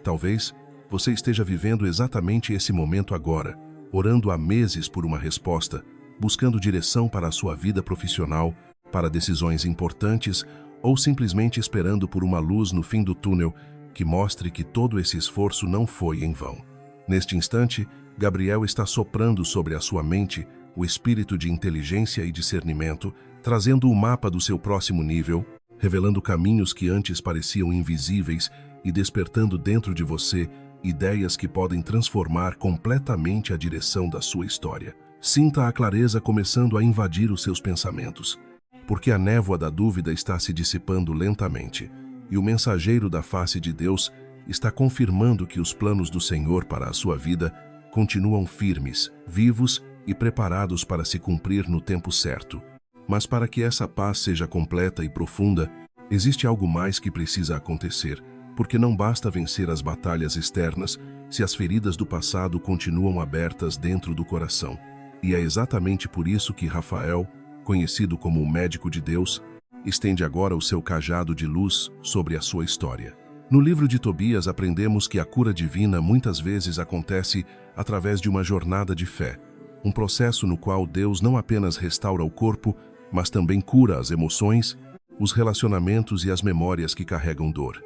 [SPEAKER 1] Talvez você esteja vivendo exatamente esse momento agora, orando há meses por uma resposta, buscando direção para a sua vida profissional, para decisões importantes ou simplesmente esperando por uma luz no fim do túnel que mostre que todo esse esforço não foi em vão. Neste instante, Gabriel está soprando sobre a sua mente o espírito de inteligência e discernimento, trazendo o mapa do seu próximo nível, revelando caminhos que antes pareciam invisíveis e despertando dentro de você ideias que podem transformar completamente a direção da sua história. Sinta a clareza começando a invadir os seus pensamentos, porque a névoa da dúvida está se dissipando lentamente, e o mensageiro da face de Deus está confirmando que os planos do Senhor para a sua vida continuam firmes, vivos e preparados para se cumprir no tempo certo. Mas para que essa paz seja completa e profunda, existe algo mais que precisa acontecer, porque não basta vencer as batalhas externas se as feridas do passado continuam abertas dentro do coração. E é exatamente por isso que Rafael, conhecido como o médico de Deus, estende agora o seu cajado de luz sobre a sua história. No livro de Tobias aprendemos que a cura divina muitas vezes acontece através de uma jornada de fé, um processo no qual Deus não apenas restaura o corpo, mas também cura as emoções, os relacionamentos e as memórias que carregam dor.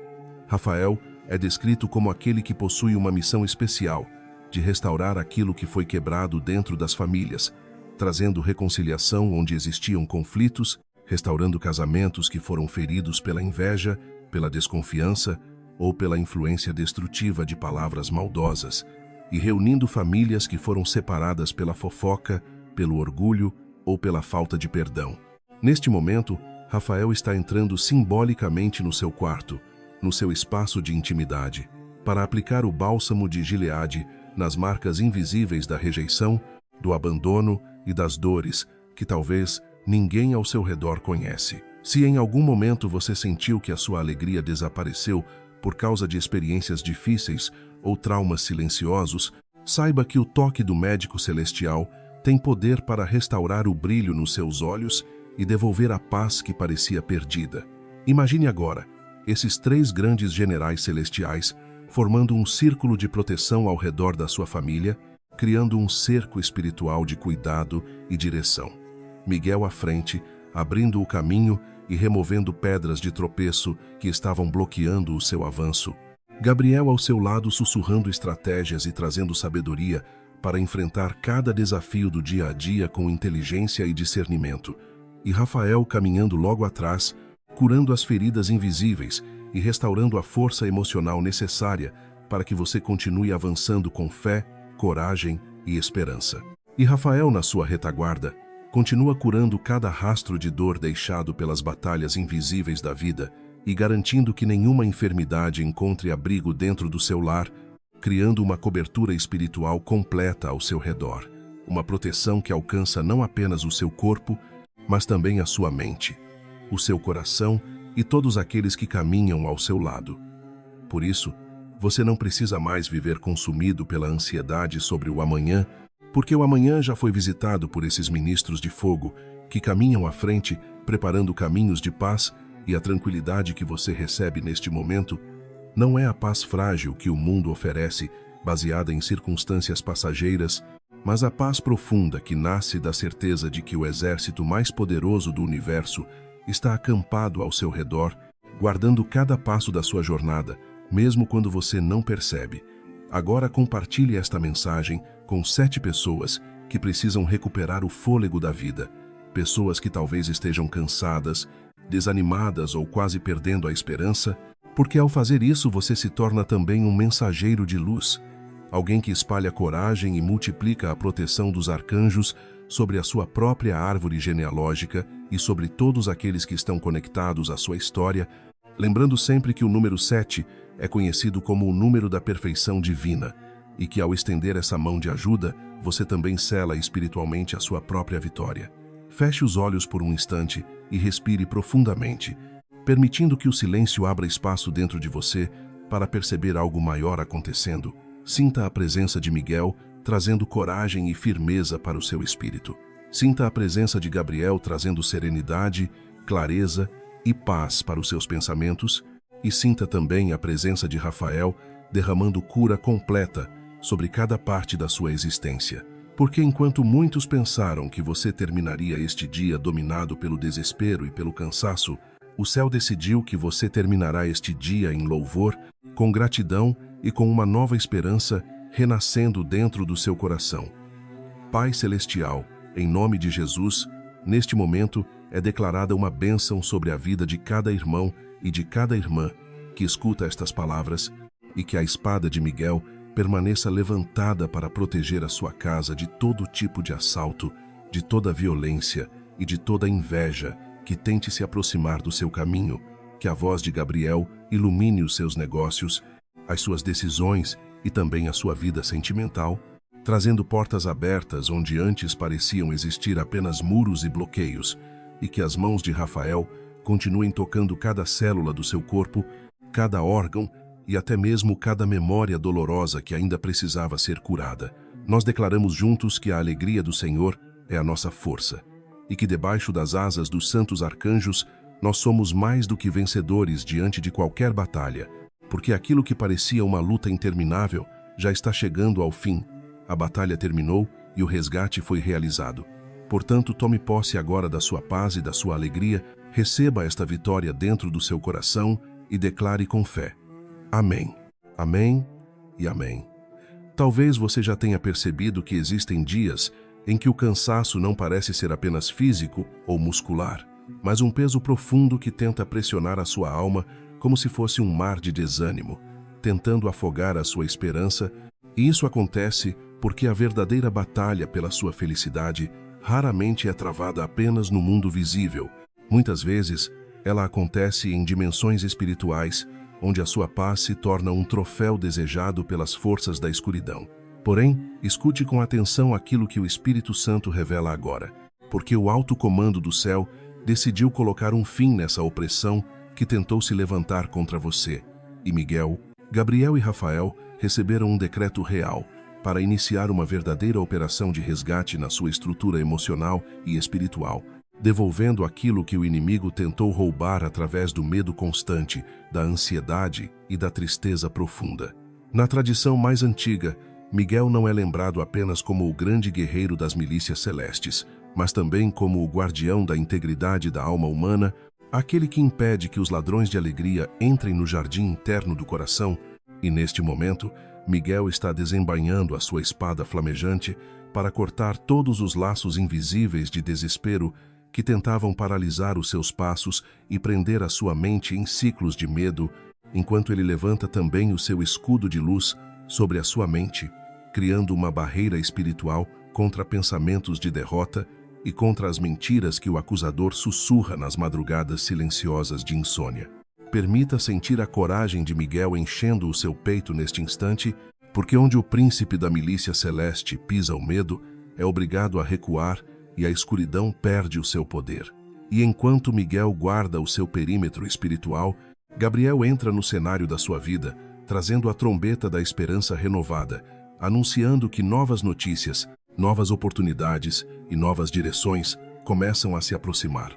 [SPEAKER 1] Rafael é descrito como aquele que possui uma missão especial de restaurar aquilo que foi quebrado dentro das famílias, trazendo reconciliação onde existiam conflitos, restaurando casamentos que foram feridos pela inveja, pela desconfiança ou pela influência destrutiva de palavras maldosas, e reunindo famílias que foram separadas pela fofoca, pelo orgulho ou pela falta de perdão. Neste momento, Rafael está entrando simbolicamente no seu quarto, no seu espaço de intimidade, para aplicar o bálsamo de Gileade nas marcas invisíveis da rejeição, do abandono e das dores que talvez ninguém ao seu redor conhece. Se em algum momento você sentiu que a sua alegria desapareceu por causa de experiências difíceis ou traumas silenciosos, saiba que o toque do médico celestial tem poder para restaurar o brilho nos seus olhos e devolver a paz que parecia perdida. Imagine agora esses 3 grandes generais celestiais formando um círculo de proteção ao redor da sua família, criando um cerco espiritual de cuidado e direção. Miguel à frente, abrindo o caminho e removendo pedras de tropeço que estavam bloqueando o seu avanço. Gabriel ao seu lado sussurrando estratégias e trazendo sabedoria para enfrentar cada desafio do dia a dia com inteligência e discernimento. E Rafael caminhando logo atrás, curando as feridas invisíveis e restaurando a força emocional necessária para que você continue avançando com fé, coragem e esperança. E Rafael, na sua retaguarda, continua curando cada rastro de dor deixado pelas batalhas invisíveis da vida e garantindo que nenhuma enfermidade encontre abrigo dentro do seu lar, criando uma cobertura espiritual completa ao seu redor, uma proteção que alcança não apenas o seu corpo, mas também a sua mente, o seu coração e todos aqueles que caminham ao seu lado. Por isso, você não precisa mais viver consumido pela ansiedade sobre o amanhã, porque o amanhã já foi visitado por esses ministros de fogo que caminham à frente, preparando caminhos de paz, e a tranquilidade que você recebe neste momento não é a paz frágil que o mundo oferece, baseada em circunstâncias passageiras, mas a paz profunda que nasce da certeza de que o exército mais poderoso do universo está acampado ao seu redor, guardando cada passo da sua jornada, mesmo quando você não percebe. Agora compartilhe esta mensagem com 7 pessoas que precisam recuperar o fôlego da vida, pessoas que talvez estejam cansadas, desanimadas ou quase perdendo a esperança, porque ao fazer isso você se torna também um mensageiro de luz, alguém que espalha coragem e multiplica a proteção dos arcanjos sobre a sua própria árvore genealógica e sobre todos aqueles que estão conectados à sua história, lembrando sempre que o número 7 é conhecido como o número da perfeição divina, e que ao estender essa mão de ajuda, você também sela espiritualmente a sua própria vitória. Feche os olhos por um instante e respire profundamente, permitindo que o silêncio abra espaço dentro de você para perceber algo maior acontecendo. Sinta a presença de Miguel, trazendo coragem e firmeza para o seu espírito. Sinta a presença de Gabriel, trazendo serenidade, clareza e paz para os seus pensamentos, e sinta também a presença de Rafael, derramando cura completa sobre cada parte da sua existência. Porque enquanto muitos pensaram que você terminaria este dia dominado pelo desespero e pelo cansaço, o céu decidiu que você terminará este dia em louvor, com gratidão e com uma nova esperança renascendo dentro do seu coração. Pai Celestial, em nome de Jesus, neste momento é declarada uma bênção sobre a vida de cada irmão e de cada irmã que escuta estas palavras, e que a espada de Miguel permaneça levantada para proteger a sua casa de todo tipo de assalto, de toda violência e de toda inveja que tente se aproximar do seu caminho, que a voz de Gabriel ilumine os seus negócios, as suas decisões e também a sua vida sentimental, trazendo portas abertas onde antes pareciam existir apenas muros e bloqueios, e que as mãos de Rafael continuem tocando cada célula do seu corpo, cada órgão e até mesmo cada memória dolorosa que ainda precisava ser curada. Nós declaramos juntos que a alegria do Senhor é a nossa força, e que debaixo das asas dos santos arcanjos nós somos mais do que vencedores diante de qualquer batalha, porque aquilo que parecia uma luta interminável já está chegando ao fim. A batalha terminou e o resgate foi realizado. Portanto, tome posse agora da sua paz e da sua alegria, receba esta vitória dentro do seu coração e declare com fé. Amém. Amém e amém. Talvez você já tenha percebido que existem dias em que o cansaço não parece ser apenas físico ou muscular, mas um peso profundo que tenta pressionar a sua alma como se fosse um mar de desânimo, tentando afogar a sua esperança, e isso acontece porque a verdadeira batalha pela sua felicidade raramente é travada apenas no mundo visível. Muitas vezes, ela acontece em dimensões espirituais, onde a sua paz se torna um troféu desejado pelas forças da escuridão. Porém, escute com atenção aquilo que o Espírito Santo revela agora, porque o alto comando do céu decidiu colocar um fim nessa opressão que tentou se levantar contra você. E Miguel, Gabriel e Rafael receberam um decreto real para iniciar uma verdadeira operação de resgate na sua estrutura emocional e espiritual, devolvendo aquilo que o inimigo tentou roubar através do medo constante, da ansiedade e da tristeza profunda. Na tradição mais antiga, Miguel não é lembrado apenas como o grande guerreiro das milícias celestes, mas também como o guardião da integridade da alma humana, aquele que impede que os ladrões de alegria entrem no jardim interno do coração. E neste momento, Miguel está desembainhando a sua espada flamejante para cortar todos os laços invisíveis de desespero que tentavam paralisar os seus passos e prender a sua mente em ciclos de medo, enquanto ele levanta também o seu escudo de luz sobre a sua mente, criando uma barreira espiritual contra pensamentos de derrota e contra as mentiras que o acusador sussurra nas madrugadas silenciosas de insônia. Permita sentir a coragem de Miguel enchendo o seu peito neste instante, porque onde o príncipe da milícia celeste pisa o medo, é obrigado a recuar e a escuridão perde o seu poder. E enquanto Miguel guarda o seu perímetro espiritual, Gabriel entra no cenário da sua vida, trazendo a trombeta da esperança renovada, anunciando que novas notícias, novas oportunidades e novas direções começam a se aproximar.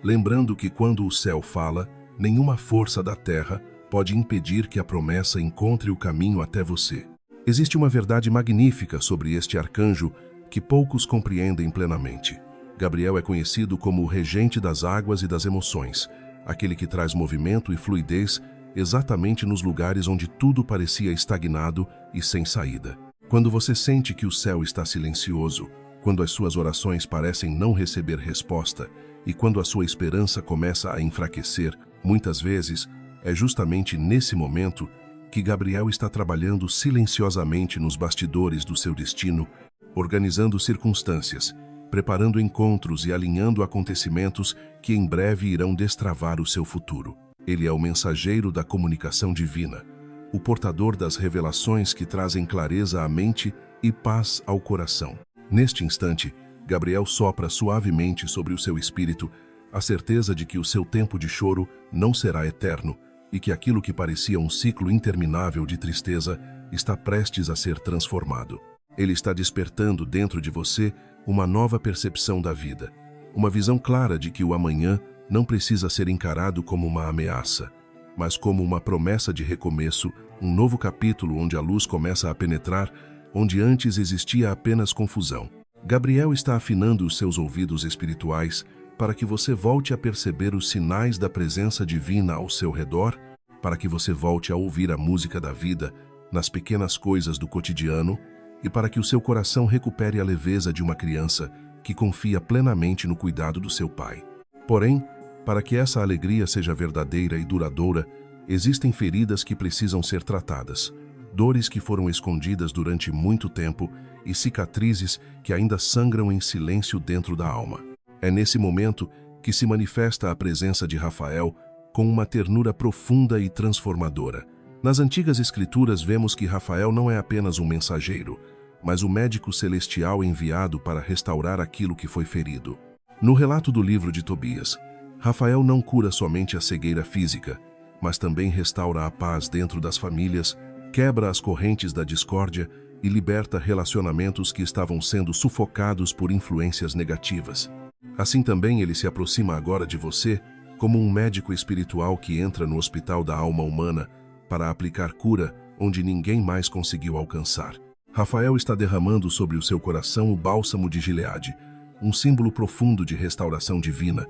[SPEAKER 1] Lembrando que quando o céu fala, nenhuma força da terra pode impedir que a promessa encontre o caminho até você. Existe uma verdade magnífica sobre este arcanjo que poucos compreendem plenamente. Gabriel é conhecido como o regente das águas e das emoções, aquele que traz movimento e fluidez exatamente nos lugares onde tudo parecia estagnado e sem saída. Quando você sente que o céu está silencioso, quando as suas orações parecem não receber resposta e quando a sua esperança começa a enfraquecer, muitas vezes é justamente nesse momento que Gabriel está trabalhando silenciosamente nos bastidores do seu destino, organizando circunstâncias, preparando encontros e alinhando acontecimentos que em breve irão destravar o seu futuro. Ele é o mensageiro da comunicação divina, o portador das revelações que trazem clareza à mente e paz ao coração. Neste instante, Gabriel sopra suavemente sobre o seu espírito a certeza de que o seu tempo de choro não será eterno e que aquilo que parecia um ciclo interminável de tristeza está prestes a ser transformado. Ele está despertando dentro de você uma nova percepção da vida, uma visão clara de que o amanhã não precisa ser encarado como uma ameaça, mas como uma promessa de recomeço, um novo capítulo onde a luz começa a penetrar, onde antes existia apenas confusão. Gabriel está afinando os seus ouvidos espirituais para que você volte a perceber os sinais da presença divina ao seu redor, para que você volte a ouvir a música da vida nas pequenas coisas do cotidiano e para que o seu coração recupere a leveza de uma criança que confia plenamente no cuidado do seu pai. Porém, para que essa alegria seja verdadeira e duradoura, existem feridas que precisam ser tratadas, dores que foram escondidas durante muito tempo e cicatrizes que ainda sangram em silêncio dentro da alma. É nesse momento que se manifesta a presença de Rafael com uma ternura profunda e transformadora. Nas antigas escrituras vemos que Rafael não é apenas um mensageiro, mas o médico celestial enviado para restaurar aquilo que foi ferido. No relato do livro de Tobias, Rafael não cura somente a cegueira física, mas também restaura a paz dentro das famílias, quebra as correntes da discórdia e liberta relacionamentos que estavam sendo sufocados por influências negativas. Assim também ele se aproxima agora de você como um médico espiritual que entra no hospital da alma humana para aplicar cura onde ninguém mais conseguiu alcançar. Rafael está derramando sobre o seu coração o bálsamo de Gileade, um símbolo profundo de restauração divina,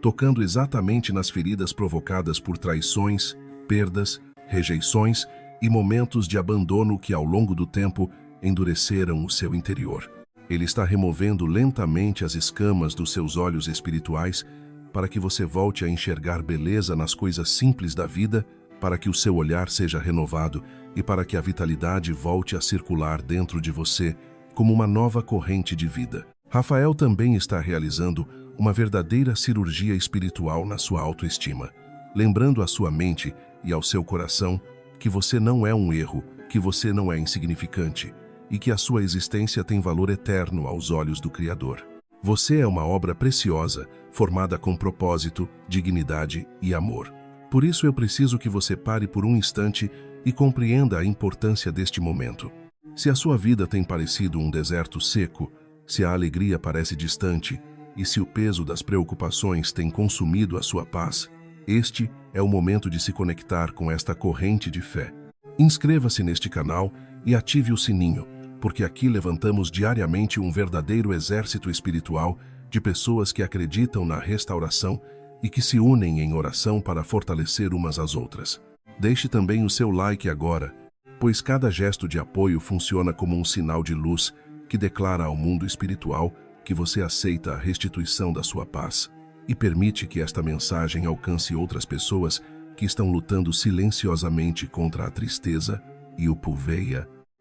[SPEAKER 1] tocando exatamente nas feridas provocadas por traições, perdas, rejeições e momentos de abandono que, ao longo do tempo, endureceram o seu interior. Ele está removendo lentamente as escamas dos seus olhos espirituais para que você volte a enxergar beleza nas coisas simples da vida, para que o seu olhar seja renovado e para que a vitalidade volte a circular dentro de você como uma nova corrente de vida. Rafael também está realizando uma verdadeira cirurgia espiritual na sua autoestima, lembrando à sua mente e ao seu coração que você não é um erro, que você não é insignificante e que a sua existência tem valor eterno aos olhos do Criador. Você é uma obra preciosa, formada com propósito, dignidade e amor. Por isso eu preciso que você pare por um instante e compreenda a importância deste momento. Se a sua vida tem parecido um deserto seco, se a alegria parece distante e se o peso das preocupações tem consumido a sua paz, este é o momento de se conectar com esta corrente de fé. Inscreva-se neste canal e ative o sininho, porque aqui levantamos diariamente um verdadeiro exército espiritual de pessoas que acreditam na restauração e que se unem em oração para fortalecer umas às outras. Deixe também o seu like agora, pois cada gesto de apoio funciona como um sinal de luz que declara ao mundo espiritual que você aceita a restituição da sua paz e permite que esta mensagem alcance outras pessoas que estão lutando silenciosamente contra a tristeza e o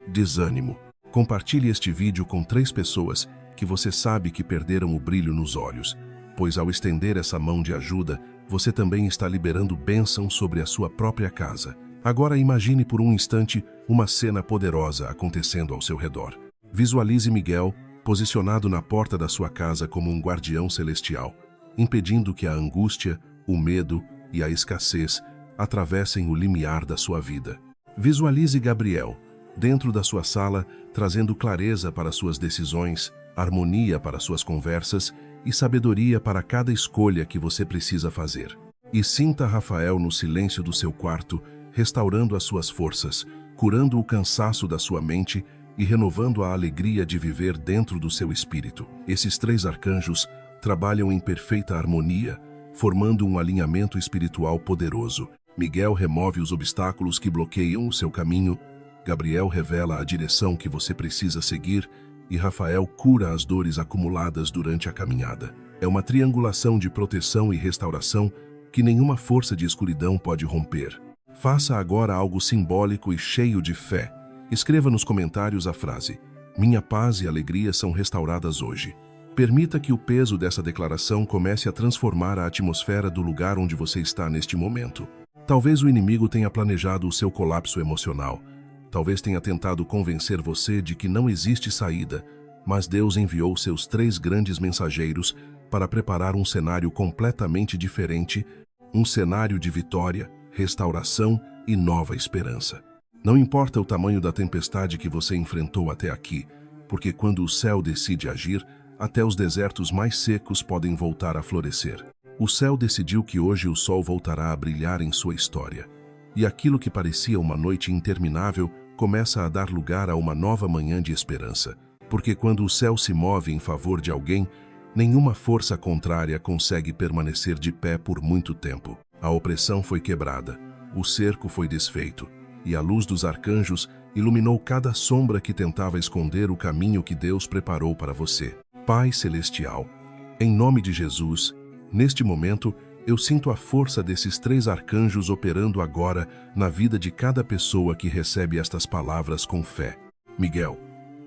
[SPEAKER 1] desânimo. Compartilhe este vídeo com 3 pessoas que você sabe que perderam o brilho nos olhos, pois ao estender essa mão de ajuda, você também está liberando bênção sobre a sua própria casa. Agora imagine por um instante uma cena poderosa acontecendo ao seu redor. Visualize Miguel posicionado na porta da sua casa como um guardião celestial, impedindo que a angústia, o medo e a escassez atravessem o limiar da sua vida. Visualize Gabriel dentro da sua sala, trazendo clareza para suas decisões, harmonia para suas conversas e sabedoria para cada escolha que você precisa fazer. E sinta Rafael no silêncio do seu quarto, restaurando as suas forças, curando o cansaço da sua mente e renovando a alegria de viver dentro do seu espírito. Esses 3 arcanjos trabalham em perfeita harmonia, formando um alinhamento espiritual poderoso. Miguel remove os obstáculos que bloqueiam o seu caminho, Gabriel revela a direção que você precisa seguir e Rafael cura as dores acumuladas durante a caminhada. É uma triangulação de proteção e restauração que nenhuma força de escuridão pode romper. Faça agora algo simbólico e cheio de fé. Escreva nos comentários a frase: "Minha paz e alegria são restauradas hoje". Permita que o peso dessa declaração comece a transformar a atmosfera do lugar onde você está neste momento. Talvez o inimigo tenha planejado o seu colapso emocional. Talvez tenha tentado convencer você de que não existe saída, mas Deus enviou seus 3 grandes mensageiros para preparar um cenário completamente diferente, um cenário de vitória, restauração e nova esperança. Não importa o tamanho da tempestade que você enfrentou até aqui, porque quando o céu decide agir, até os desertos mais secos podem voltar a florescer. O céu decidiu que hoje o sol voltará a brilhar em sua história. E aquilo que parecia uma noite interminável começa a dar lugar a uma nova manhã de esperança. Porque quando o céu se move em favor de alguém, nenhuma força contrária consegue permanecer de pé por muito tempo. A opressão foi quebrada, o cerco foi desfeito, e a luz dos arcanjos iluminou cada sombra que tentava esconder o caminho que Deus preparou para você. Pai Celestial, em nome de Jesus, neste momento, eu sinto a força desses 3 arcanjos operando agora na vida de cada pessoa que recebe estas palavras com fé. Miguel,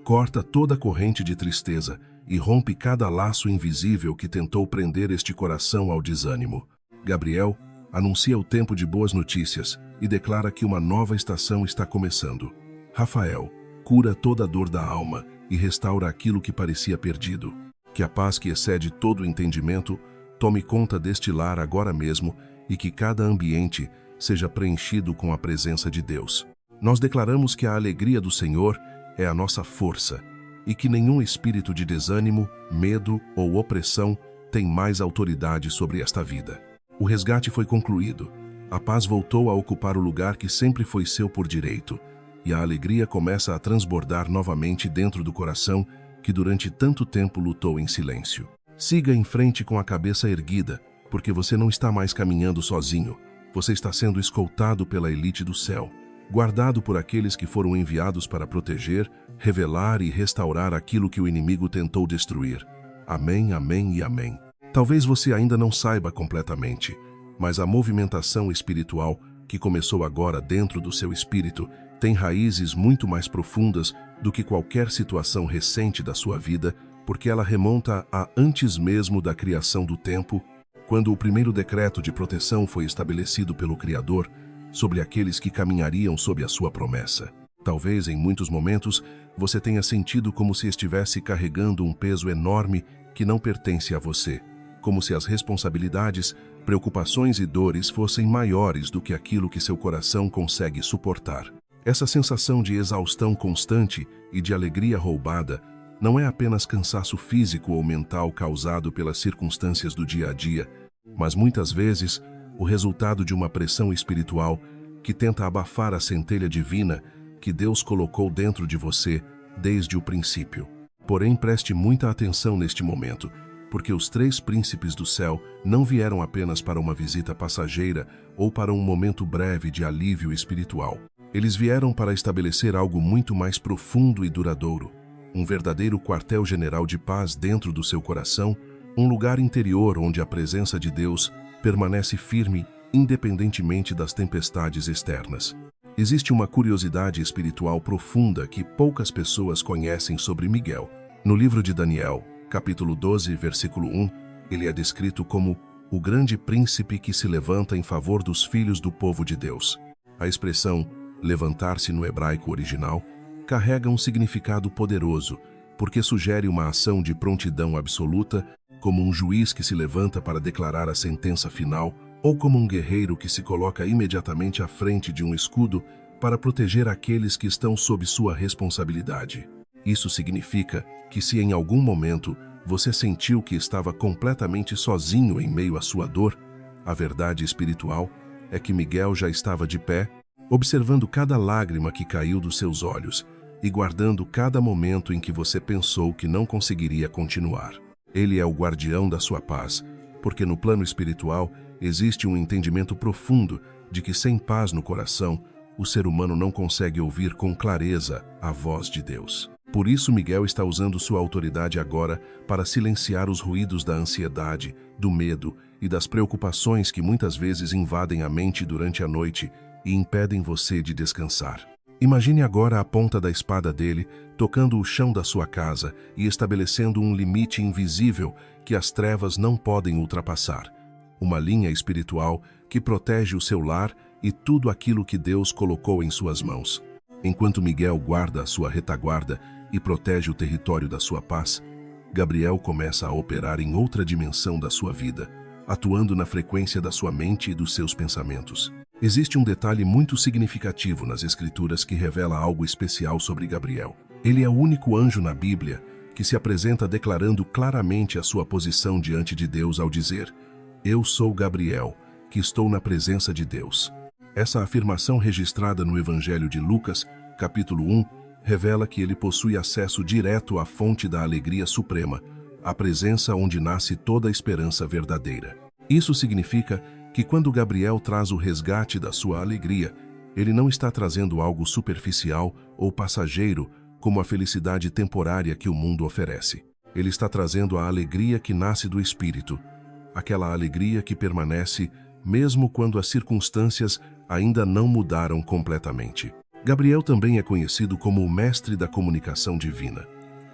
[SPEAKER 1] corta toda a corrente de tristeza e rompe cada laço invisível que tentou prender este coração ao desânimo. Gabriel, anuncia o tempo de boas notícias e declara que uma nova estação está começando. Rafael, cura toda a dor da alma e restaura aquilo que parecia perdido. Que a paz que excede todo o entendimento tome conta deste lar agora mesmo e que cada ambiente seja preenchido com a presença de Deus. Nós declaramos que a alegria do Senhor é a nossa força e que nenhum espírito de desânimo, medo ou opressão tem mais autoridade sobre esta vida. O resgate foi concluído, a paz voltou a ocupar o lugar que sempre foi seu por direito e a alegria começa a transbordar novamente dentro do coração que durante tanto tempo lutou em silêncio. Siga em frente com a cabeça erguida, porque você não está mais caminhando sozinho. Você está sendo escoltado pela elite do céu, guardado por aqueles que foram enviados para proteger, revelar e restaurar aquilo que o inimigo tentou destruir. Amém, amém e amém. Talvez você ainda não saiba completamente, mas a movimentação espiritual que começou agora dentro do seu espírito tem raízes muito mais profundas do que qualquer situação recente da sua vida, porque ela remonta a antes mesmo da criação do tempo, quando o primeiro decreto de proteção foi estabelecido pelo Criador sobre aqueles que caminhariam sob a sua promessa. Talvez, em muitos momentos, você tenha sentido como se estivesse carregando um peso enorme que não pertence a você, como se as responsabilidades, preocupações e dores fossem maiores do que aquilo que seu coração consegue suportar. Essa sensação de exaustão constante e de alegria roubada não é apenas cansaço físico ou mental causado pelas circunstâncias do dia a dia, mas muitas vezes o resultado de uma pressão espiritual que tenta abafar a centelha divina que Deus colocou dentro de você desde o princípio. Porém, preste muita atenção neste momento, porque os três príncipes do céu não vieram apenas para uma visita passageira ou para um momento breve de alívio espiritual. Eles vieram para estabelecer algo muito mais profundo e duradouro, um verdadeiro quartel-general de paz dentro do seu coração, um lugar interior onde a presença de Deus permanece firme independentemente das tempestades externas. Existe uma curiosidade espiritual profunda que poucas pessoas conhecem sobre Miguel. No livro de Daniel, capítulo 12, versículo 1, ele é descrito como o grande príncipe que se levanta em favor dos filhos do povo de Deus. A expressão levantar-se no hebraico original carrega um significado poderoso, porque sugere uma ação de prontidão absoluta, como um juiz que se levanta para declarar a sentença final, ou como um guerreiro que se coloca imediatamente à frente de um escudo para proteger aqueles que estão sob sua responsabilidade. Isso significa que se em algum momento você sentiu que estava completamente sozinho em meio à sua dor, a verdade espiritual é que Miguel já estava de pé, observando cada lágrima que caiu dos seus olhos e guardando cada momento em que você pensou que não conseguiria continuar. Ele é o guardião da sua paz, porque no plano espiritual existe um entendimento profundo de que sem paz no coração, o ser humano não consegue ouvir com clareza a voz de Deus. Por isso, Miguel está usando sua autoridade agora para silenciar os ruídos da ansiedade, do medo e das preocupações que muitas vezes invadem a mente durante a noite e impedem você de descansar. Imagine agora a ponta da espada dele tocando o chão da sua casa e estabelecendo um limite invisível que as trevas não podem ultrapassar. Uma linha espiritual que protege o seu lar e tudo aquilo que Deus colocou em suas mãos. Enquanto Miguel guarda a sua retaguarda e protege o território da sua paz, Gabriel começa a operar em outra dimensão da sua vida, atuando na frequência da sua mente e dos seus pensamentos. Existe um detalhe muito significativo nas Escrituras que revela algo especial sobre Gabriel. Ele é o único anjo na Bíblia que se apresenta declarando claramente a sua posição diante de Deus ao dizer: "Eu sou Gabriel, que estou na presença de Deus." Essa afirmação registrada no Evangelho de Lucas, capítulo 1, revela que ele possui acesso direto à fonte da alegria suprema, a presença onde nasce toda a esperança verdadeira. Isso significa que quando Gabriel traz o resgate da sua alegria, ele não está trazendo algo superficial ou passageiro como a felicidade temporária que o mundo oferece. Ele está trazendo a alegria que nasce do Espírito, aquela alegria que permanece mesmo quando as circunstâncias ainda não mudaram completamente. Gabriel também é conhecido como o mestre da comunicação divina,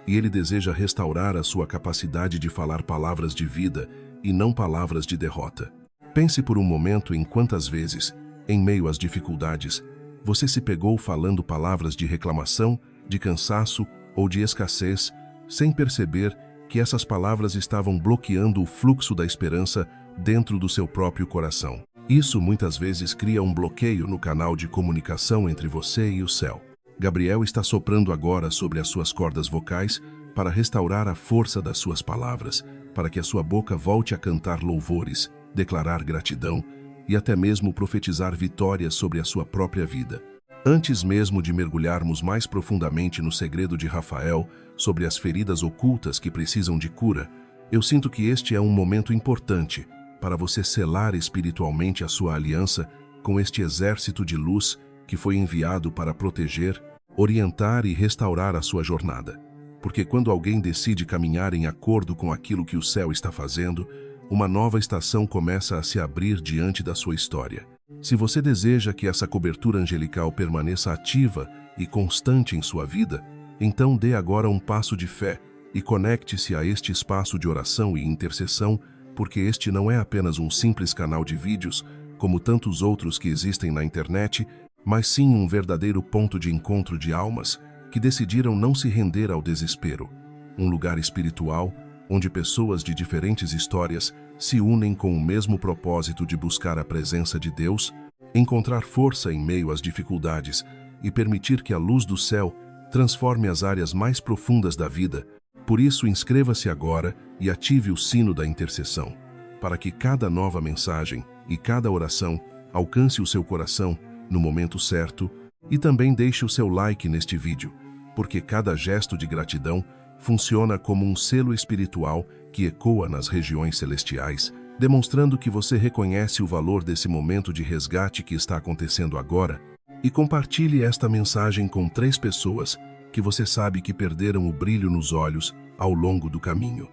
[SPEAKER 1] e ele deseja restaurar a sua capacidade de falar palavras de vida e não palavras de derrota. Pense por um momento em quantas vezes, em meio às dificuldades, você se pegou falando palavras de reclamação, de cansaço ou de escassez, sem perceber que essas palavras estavam bloqueando o fluxo da esperança dentro do seu próprio coração. Isso muitas vezes cria um bloqueio no canal de comunicação entre você e o céu. Gabriel está soprando agora sobre as suas cordas vocais para restaurar a força das suas palavras, para que a sua boca volte a cantar louvores, declarar gratidão e até mesmo profetizar vitórias sobre a sua própria vida. Antes mesmo de mergulharmos mais profundamente no segredo de Rafael sobre as feridas ocultas que precisam de cura, eu sinto que este é um momento importante para você selar espiritualmente a sua aliança com este exército de luz que foi enviado para proteger, orientar e restaurar a sua jornada. Porque quando alguém decide caminhar em acordo com aquilo que o céu está fazendo, uma nova estação começa a se abrir diante da sua história. Se você deseja que essa cobertura angelical permaneça ativa e constante em sua vida, então dê agora um passo de fé e conecte-se a este espaço de oração e intercessão, porque este não é apenas um simples canal de vídeos, como tantos outros que existem na internet, mas sim um verdadeiro ponto de encontro de almas que decidiram não se render ao desespero. Um lugar espiritual onde pessoas de diferentes histórias se unem com o mesmo propósito de buscar a presença de Deus, encontrar força em meio às dificuldades e permitir que a luz do céu transforme as áreas mais profundas da vida. Por isso, inscreva-se agora e ative o sino da intercessão, para que cada nova mensagem e cada oração alcance o seu coração no momento certo, e também deixe o seu like neste vídeo, porque cada gesto de gratidão funciona como um selo espiritual que ecoa nas regiões celestiais, demonstrando que você reconhece o valor desse momento de resgate que está acontecendo agora, e compartilhe esta mensagem com 3 pessoas que você sabe que perderam o brilho nos olhos ao longo do caminho.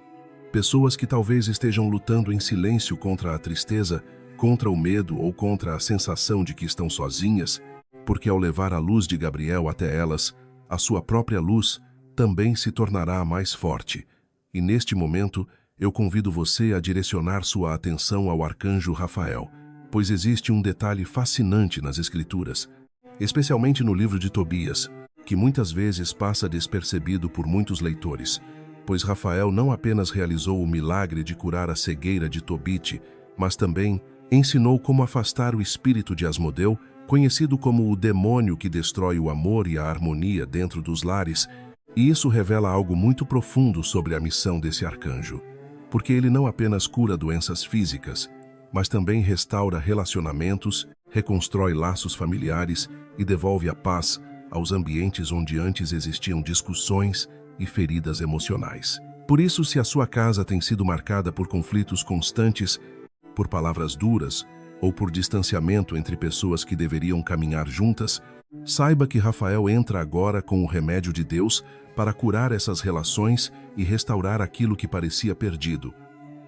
[SPEAKER 1] Pessoas que talvez estejam lutando em silêncio contra a tristeza, contra o medo ou contra a sensação de que estão sozinhas, porque ao levar a luz de Gabriel até elas, a sua própria luz também se tornará mais forte. E neste momento, eu convido você a direcionar sua atenção ao arcanjo Rafael, pois existe um detalhe fascinante nas Escrituras, especialmente no livro de Tobias, que muitas vezes passa despercebido por muitos leitores, pois Rafael não apenas realizou o milagre de curar a cegueira de Tobite, mas também ensinou como afastar o espírito de Asmodeu, conhecido como o demônio que destrói o amor e a harmonia dentro dos lares, e isso revela algo muito profundo sobre a missão desse arcanjo, porque ele não apenas cura doenças físicas, mas também restaura relacionamentos, reconstrói laços familiares e devolve a paz aos ambientes onde antes existiam discussões e feridas emocionais. Por isso, se a sua casa tem sido marcada por conflitos constantes, por palavras duras ou por distanciamento entre pessoas que deveriam caminhar juntas, saiba que Rafael entra agora com o remédio de Deus para curar essas relações e restaurar aquilo que parecia perdido,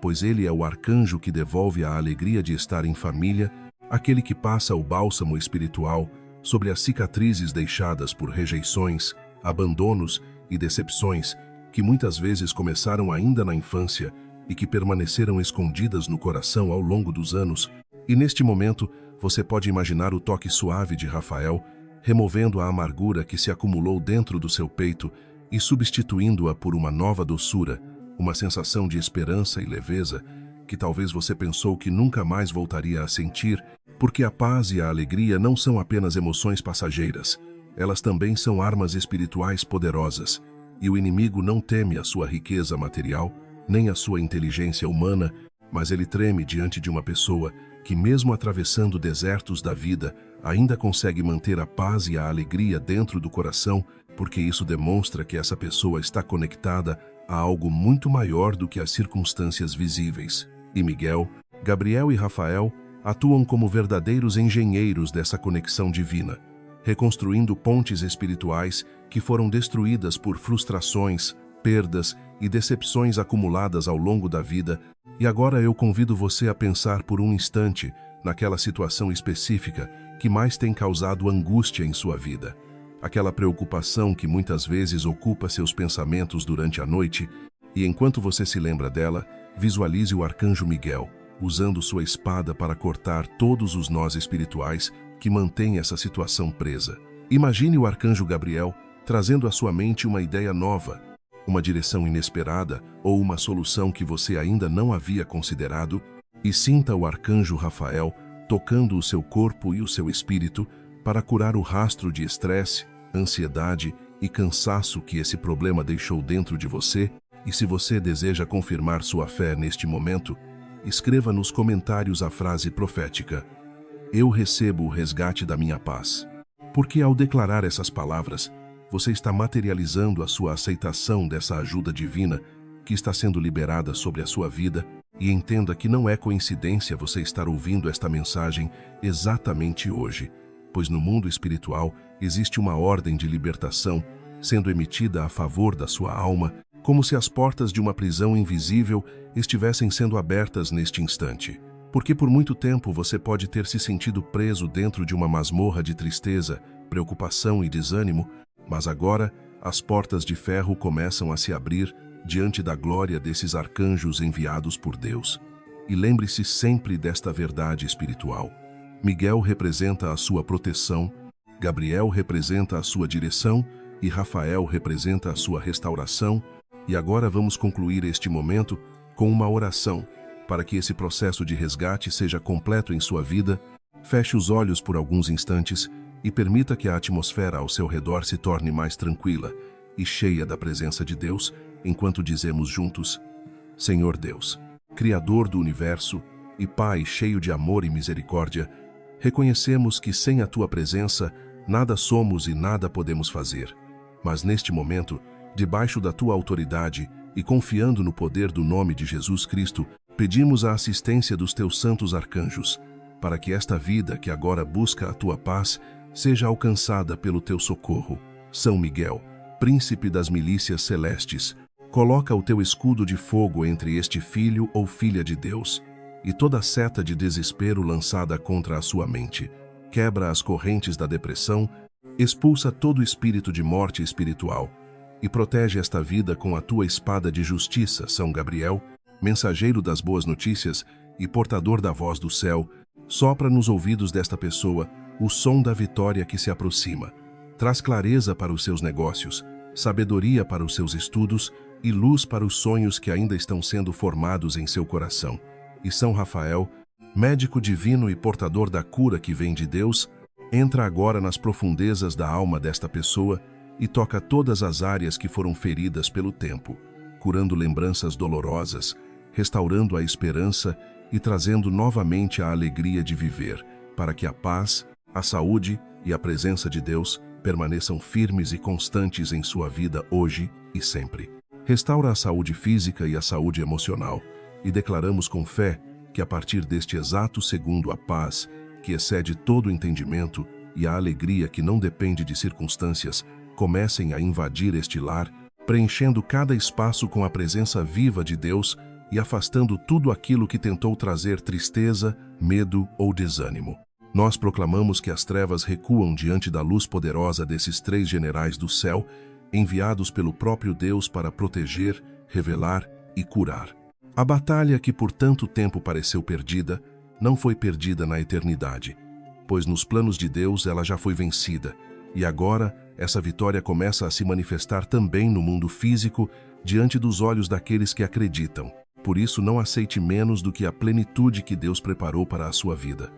[SPEAKER 1] pois ele é o arcanjo que devolve a alegria de estar em família, aquele que passa o bálsamo espiritual sobre as cicatrizes deixadas por rejeições, abandonos e decepções que muitas vezes começaram ainda na infância e que permaneceram escondidas no coração ao longo dos anos. E neste momento, você pode imaginar o toque suave de Rafael, removendo a amargura que se acumulou dentro do seu peito e substituindo-a por uma nova doçura, uma sensação de esperança e leveza que talvez você pensou que nunca mais voltaria a sentir, porque a paz e a alegria não são apenas emoções passageiras, elas também são armas espirituais poderosas, e o inimigo não teme a sua riqueza material, nem a sua inteligência humana, mas ele treme diante de uma pessoa que, mesmo atravessando desertos da vida, ainda consegue manter a paz e a alegria dentro do coração, porque isso demonstra que essa pessoa está conectada a algo muito maior do que as circunstâncias visíveis. E Miguel, Gabriel e Rafael atuam como verdadeiros engenheiros dessa conexão divina, reconstruindo pontes espirituais que foram destruídas por frustrações, perdas e decepções acumuladas ao longo da vida. E agora eu convido você a pensar por um instante naquela situação específica que mais tem causado angústia em sua vida. Aquela preocupação que muitas vezes ocupa seus pensamentos durante a noite, e enquanto você se lembra dela, visualize o arcanjo Miguel, usando sua espada para cortar todos os nós espirituais que mantêm essa situação presa. Imagine o arcanjo Gabriel trazendo à sua mente uma ideia nova, uma direção inesperada ou uma solução que você ainda não havia considerado, e sinta o arcanjo Rafael tocando o seu corpo e o seu espírito para curar o rastro de estresse, ansiedade e cansaço que esse problema deixou dentro de você. E se você deseja confirmar sua fé neste momento, escreva nos comentários a frase profética: "Eu recebo o resgate da minha paz." Porque ao declarar essas palavras, você está materializando a sua aceitação dessa ajuda divina que está sendo liberada sobre a sua vida, e entenda que não é coincidência você estar ouvindo esta mensagem exatamente hoje, pois no mundo espiritual existe uma ordem de libertação sendo emitida a favor da sua alma, como se as portas de uma prisão invisível estivessem sendo abertas neste instante. Porque por muito tempo você pode ter se sentido preso dentro de uma masmorra de tristeza, preocupação e desânimo, mas agora as portas de ferro começam a se abrir diante da glória desses arcanjos enviados por Deus. E lembre-se sempre desta verdade espiritual. Miguel representa a sua proteção, Gabriel representa a sua direção e Rafael representa a sua restauração. E agora vamos concluir este momento com uma oração para que esse processo de resgate seja completo em sua vida. Feche os olhos por alguns instantes e permita que a atmosfera ao seu redor se torne mais tranquila e cheia da presença de Deus, enquanto dizemos juntos: Senhor Deus, Criador do Universo e Pai cheio de amor e misericórdia, reconhecemos que sem a Tua presença nada somos e nada podemos fazer. Mas neste momento, debaixo da tua autoridade e confiando no poder do nome de Jesus Cristo, pedimos a assistência dos teus santos arcanjos, para que esta vida que agora busca a tua paz seja alcançada pelo teu socorro. São Miguel, príncipe das milícias celestes, coloca o teu escudo de fogo entre este filho ou filha de Deus, e toda seta de desespero lançada contra a sua mente. Quebra as correntes da depressão, expulsa todo espírito de morte espiritual, e protege esta vida com a tua espada de justiça, São Gabriel, mensageiro das boas notícias e portador da voz do céu. Sopra nos ouvidos desta pessoa o som da vitória que se aproxima. Traz clareza para os seus negócios, sabedoria para os seus estudos e luz para os sonhos que ainda estão sendo formados em seu coração. E São Rafael, médico divino e portador da cura que vem de Deus, entra agora nas profundezas da alma desta pessoa e toca todas as áreas que foram feridas pelo tempo, curando lembranças dolorosas, restaurando a esperança e trazendo novamente a alegria de viver, para que a paz, a saúde e a presença de Deus permaneçam firmes e constantes em sua vida hoje e sempre. Restaura a saúde física e a saúde emocional, e declaramos com fé que a partir deste exato segundo a paz, que excede todo o entendimento, e a alegria que não depende de circunstâncias, comecem a invadir este lar, preenchendo cada espaço com a presença viva de Deus e afastando tudo aquilo que tentou trazer tristeza, medo ou desânimo. Nós proclamamos que as trevas recuam diante da luz poderosa desses três generais do céu, enviados pelo próprio Deus para proteger, revelar e curar. A batalha que por tanto tempo pareceu perdida, não foi perdida na eternidade, pois nos planos de Deus ela já foi vencida, e agora essa vitória começa a se manifestar também no mundo físico, diante dos olhos daqueles que acreditam. Por isso não aceite menos do que a plenitude que Deus preparou para a sua vida.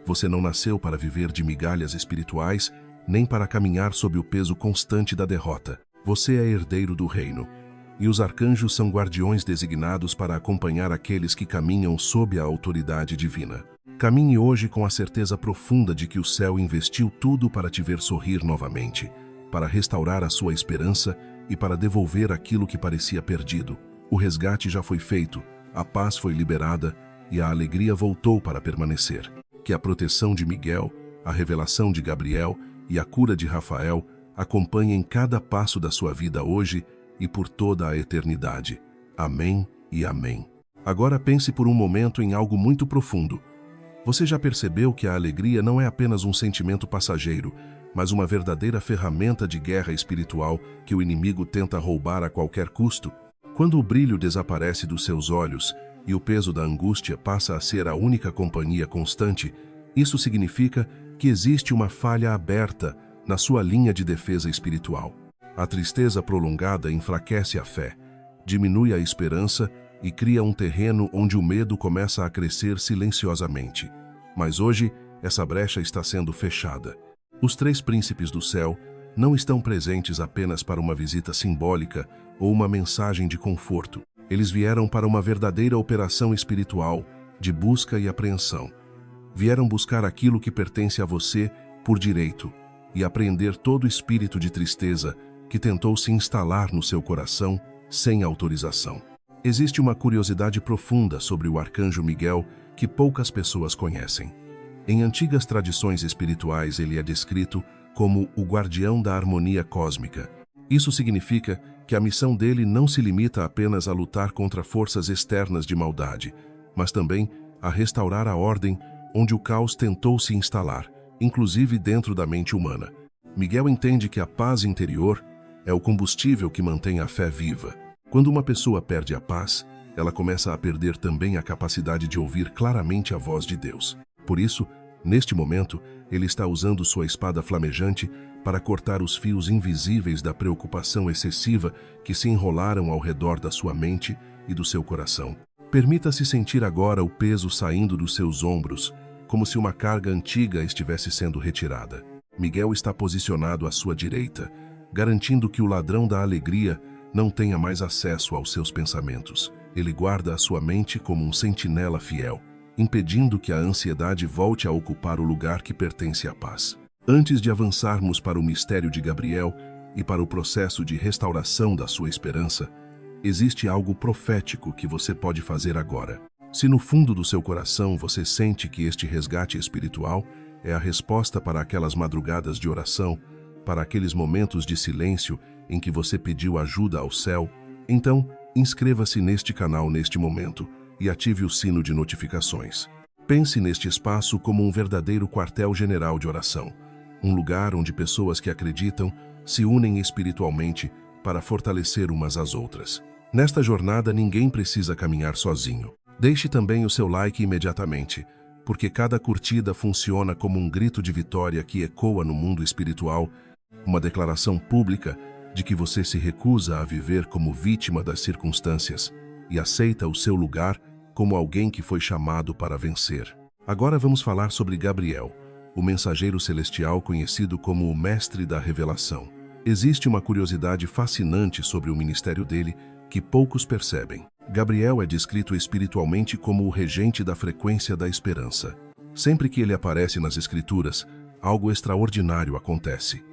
[SPEAKER 1] Você não nasceu para viver de migalhas espirituais, nem para caminhar sob o peso constante da derrota. Você é herdeiro do reino, e os arcanjos são guardiões designados para acompanhar aqueles que caminham sob a autoridade divina. Caminhe hoje com a certeza profunda de que o céu investiu tudo para te ver sorrir novamente, para restaurar a sua esperança e para devolver aquilo que parecia perdido. O resgate já foi feito, a paz foi liberada e a alegria voltou para permanecer. Que a proteção de Miguel, a revelação de Gabriel e a cura de Rafael acompanhem cada passo da sua vida hoje e por toda a eternidade. Amém e amém. Agora pense por um momento em algo muito profundo. Você já percebeu que a alegria não é apenas um sentimento passageiro, mas uma verdadeira ferramenta de guerra espiritual que o inimigo tenta roubar a qualquer custo? Quando o brilho desaparece dos seus olhos e o peso da angústia passa a ser a única companhia constante, isso significa que existe uma falha aberta na sua linha de defesa espiritual. A tristeza prolongada enfraquece a fé, diminui a esperança e cria um terreno onde o medo começa a crescer silenciosamente. Mas hoje, essa brecha está sendo fechada. Os três príncipes do céu não estão presentes apenas para uma visita simbólica ou uma mensagem de conforto. Eles vieram para uma verdadeira operação espiritual, de busca e apreensão. Vieram buscar aquilo que pertence a você por direito e apreender todo espírito de tristeza que tentou se instalar no seu coração sem autorização. Existe uma curiosidade profunda sobre o arcanjo Miguel que poucas pessoas conhecem. Em antigas tradições espirituais, ele é descrito como o guardião da harmonia cósmica. Isso significa que a missão dele não se limita apenas a lutar contra forças externas de maldade, mas também a restaurar a ordem onde o caos tentou se instalar, inclusive dentro da mente humana. Miguel entende que a paz interior é o combustível que mantém a fé viva. Quando uma pessoa perde a paz, ela começa a perder também a capacidade de ouvir claramente a voz de Deus. Por isso, neste momento, ele está usando sua espada flamejante para cortar os fios invisíveis da preocupação excessiva que se enrolaram ao redor da sua mente e do seu coração. Permita-se sentir agora o peso saindo dos seus ombros, como se uma carga antiga estivesse sendo retirada. Miguel está posicionado à sua direita, garantindo que o ladrão da alegria não tenha mais acesso aos seus pensamentos. Ele guarda a sua mente como um sentinela fiel, impedindo que a ansiedade volte a ocupar o lugar que pertence à paz. Antes de avançarmos para o mistério de Gabriel, e para o processo de restauração da sua esperança, existe algo profético que você pode fazer agora. Se no fundo do seu coração você sente que este resgate espiritual é a resposta para aquelas madrugadas de oração, para aqueles momentos de silêncio em que você pediu ajuda ao céu, então inscreva-se neste canal neste momento e ative o sino de notificações. Pense neste espaço como um verdadeiro quartel-general de oração, um lugar onde pessoas que acreditam se unem espiritualmente para fortalecer umas às outras. Nesta jornada, ninguém precisa caminhar sozinho. Deixe também o seu like imediatamente, porque cada curtida funciona como um grito de vitória que ecoa no mundo espiritual, uma declaração pública de que você se recusa a viver como vítima das circunstâncias e aceita o seu lugar como alguém que foi chamado para vencer. Agora vamos falar sobre Gabriel, o mensageiro celestial conhecido como o Mestre da Revelação. Existe uma curiosidade fascinante sobre o ministério dele que poucos percebem. Gabriel é descrito espiritualmente como o regente da frequência da esperança. Sempre que ele aparece nas Escrituras, algo extraordinário acontece.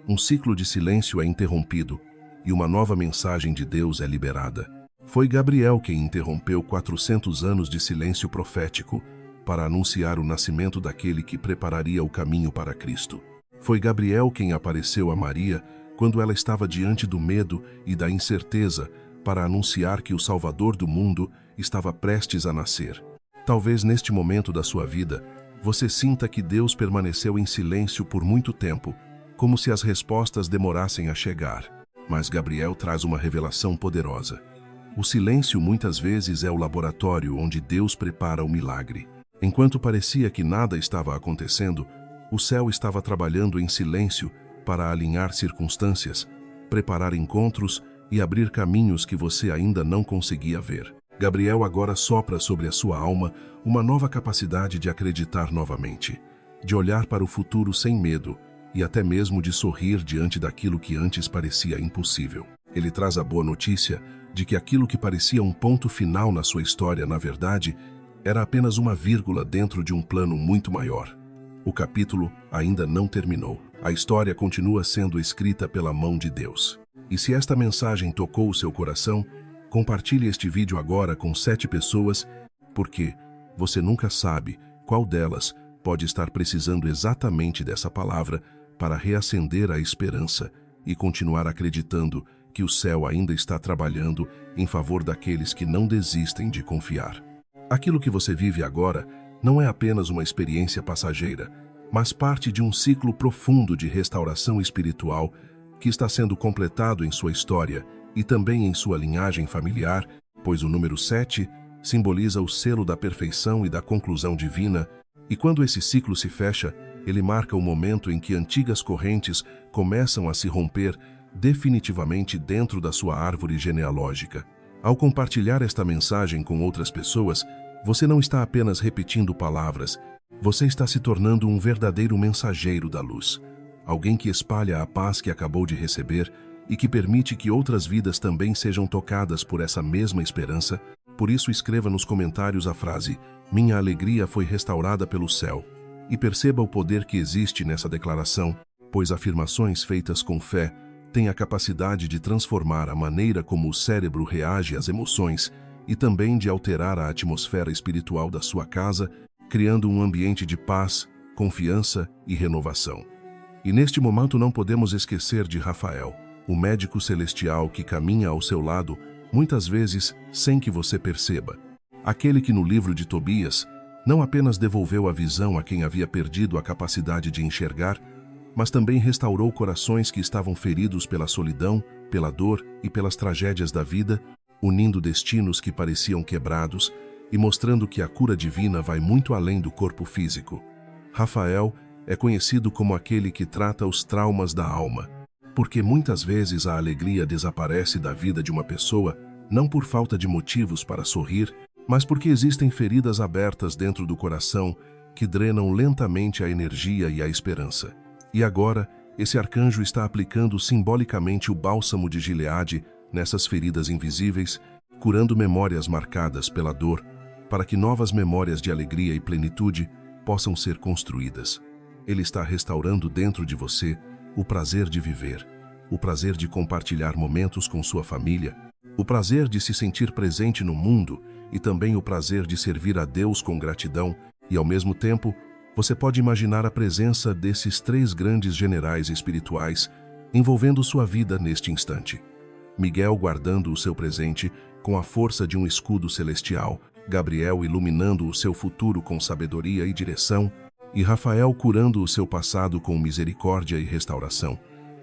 [SPEAKER 1] Um ciclo de silêncio é interrompido e uma nova mensagem de Deus é liberada. Foi Gabriel quem interrompeu 400 anos de silêncio profético para anunciar o nascimento daquele que prepararia o caminho para Cristo. Foi Gabriel quem apareceu a Maria quando ela estava diante do medo e da incerteza para anunciar que o Salvador do mundo estava prestes a nascer. Talvez neste momento da sua vida, você sinta que Deus permaneceu em silêncio por muito tempo, como se as respostas demorassem a chegar. Mas Gabriel traz uma revelação poderosa. O silêncio muitas vezes é o laboratório onde Deus prepara o milagre. Enquanto parecia que nada estava acontecendo, o céu estava trabalhando em silêncio para alinhar circunstâncias, preparar encontros e abrir caminhos que você ainda não conseguia ver. Gabriel agora sopra sobre a sua alma uma nova capacidade de acreditar novamente, de olhar para o futuro sem medo e até mesmo de sorrir diante daquilo que antes parecia impossível. Ele traz a boa notícia de que aquilo que parecia um ponto final na sua história, na verdade, era apenas uma vírgula dentro de um plano muito maior. O capítulo ainda não terminou. A história continua sendo escrita pela mão de Deus. E se esta mensagem tocou o seu coração, compartilhe este vídeo agora com 7 pessoas, porque você nunca sabe qual delas pode estar precisando exatamente dessa palavra para reacender a esperança e continuar acreditando que o céu ainda está trabalhando em favor daqueles que não desistem de confiar. Aquilo que você vive agora não é apenas uma experiência passageira, mas parte de um ciclo profundo de restauração espiritual que está sendo completado em sua história e também em sua linhagem familiar, pois o número 7 simboliza o selo da perfeição e da conclusão divina, e quando esse ciclo se fecha, ele marca o momento em que antigas correntes começam a se romper definitivamente dentro da sua árvore genealógica. Ao compartilhar esta mensagem com outras pessoas, você não está apenas repetindo palavras, você está se tornando um verdadeiro mensageiro da luz. Alguém que espalha a paz que acabou de receber e que permite que outras vidas também sejam tocadas por essa mesma esperança. Por isso, escreva nos comentários a frase "Minha alegria foi restaurada pelo céu" e perceba o poder que existe nessa declaração, pois afirmações feitas com fé têm a capacidade de transformar a maneira como o cérebro reage às emoções e também de alterar a atmosfera espiritual da sua casa, criando um ambiente de paz, confiança e renovação. E neste momento não podemos esquecer de Rafael, o médico celestial que caminha ao seu lado, muitas vezes sem que você perceba. Aquele que no livro de Tobias não apenas devolveu a visão a quem havia perdido a capacidade de enxergar, mas também restaurou corações que estavam feridos pela solidão, pela dor e pelas tragédias da vida, unindo destinos que pareciam quebrados e mostrando que a cura divina vai muito além do corpo físico. Rafael é conhecido como aquele que trata os traumas da alma, porque muitas vezes a alegria desaparece da vida de uma pessoa não por falta de motivos para sorrir, mas porque existem feridas abertas dentro do coração que drenam lentamente a energia e a esperança. E agora, esse arcanjo está aplicando simbolicamente o bálsamo de Gileade nessas feridas invisíveis, curando memórias marcadas pela dor, para que novas memórias de alegria e plenitude possam ser construídas. Ele está restaurando dentro de você o prazer de viver, o prazer de compartilhar momentos com sua família, o prazer de se sentir presente no mundo e também o prazer de servir a Deus com gratidão, e ao mesmo tempo, você pode imaginar a presença desses três grandes generais espirituais envolvendo sua vida neste instante. Miguel guardando o seu presente com a força de um escudo celestial, Gabriel iluminando o seu futuro com sabedoria e direção, e Rafael curando o seu passado com misericórdia e restauração.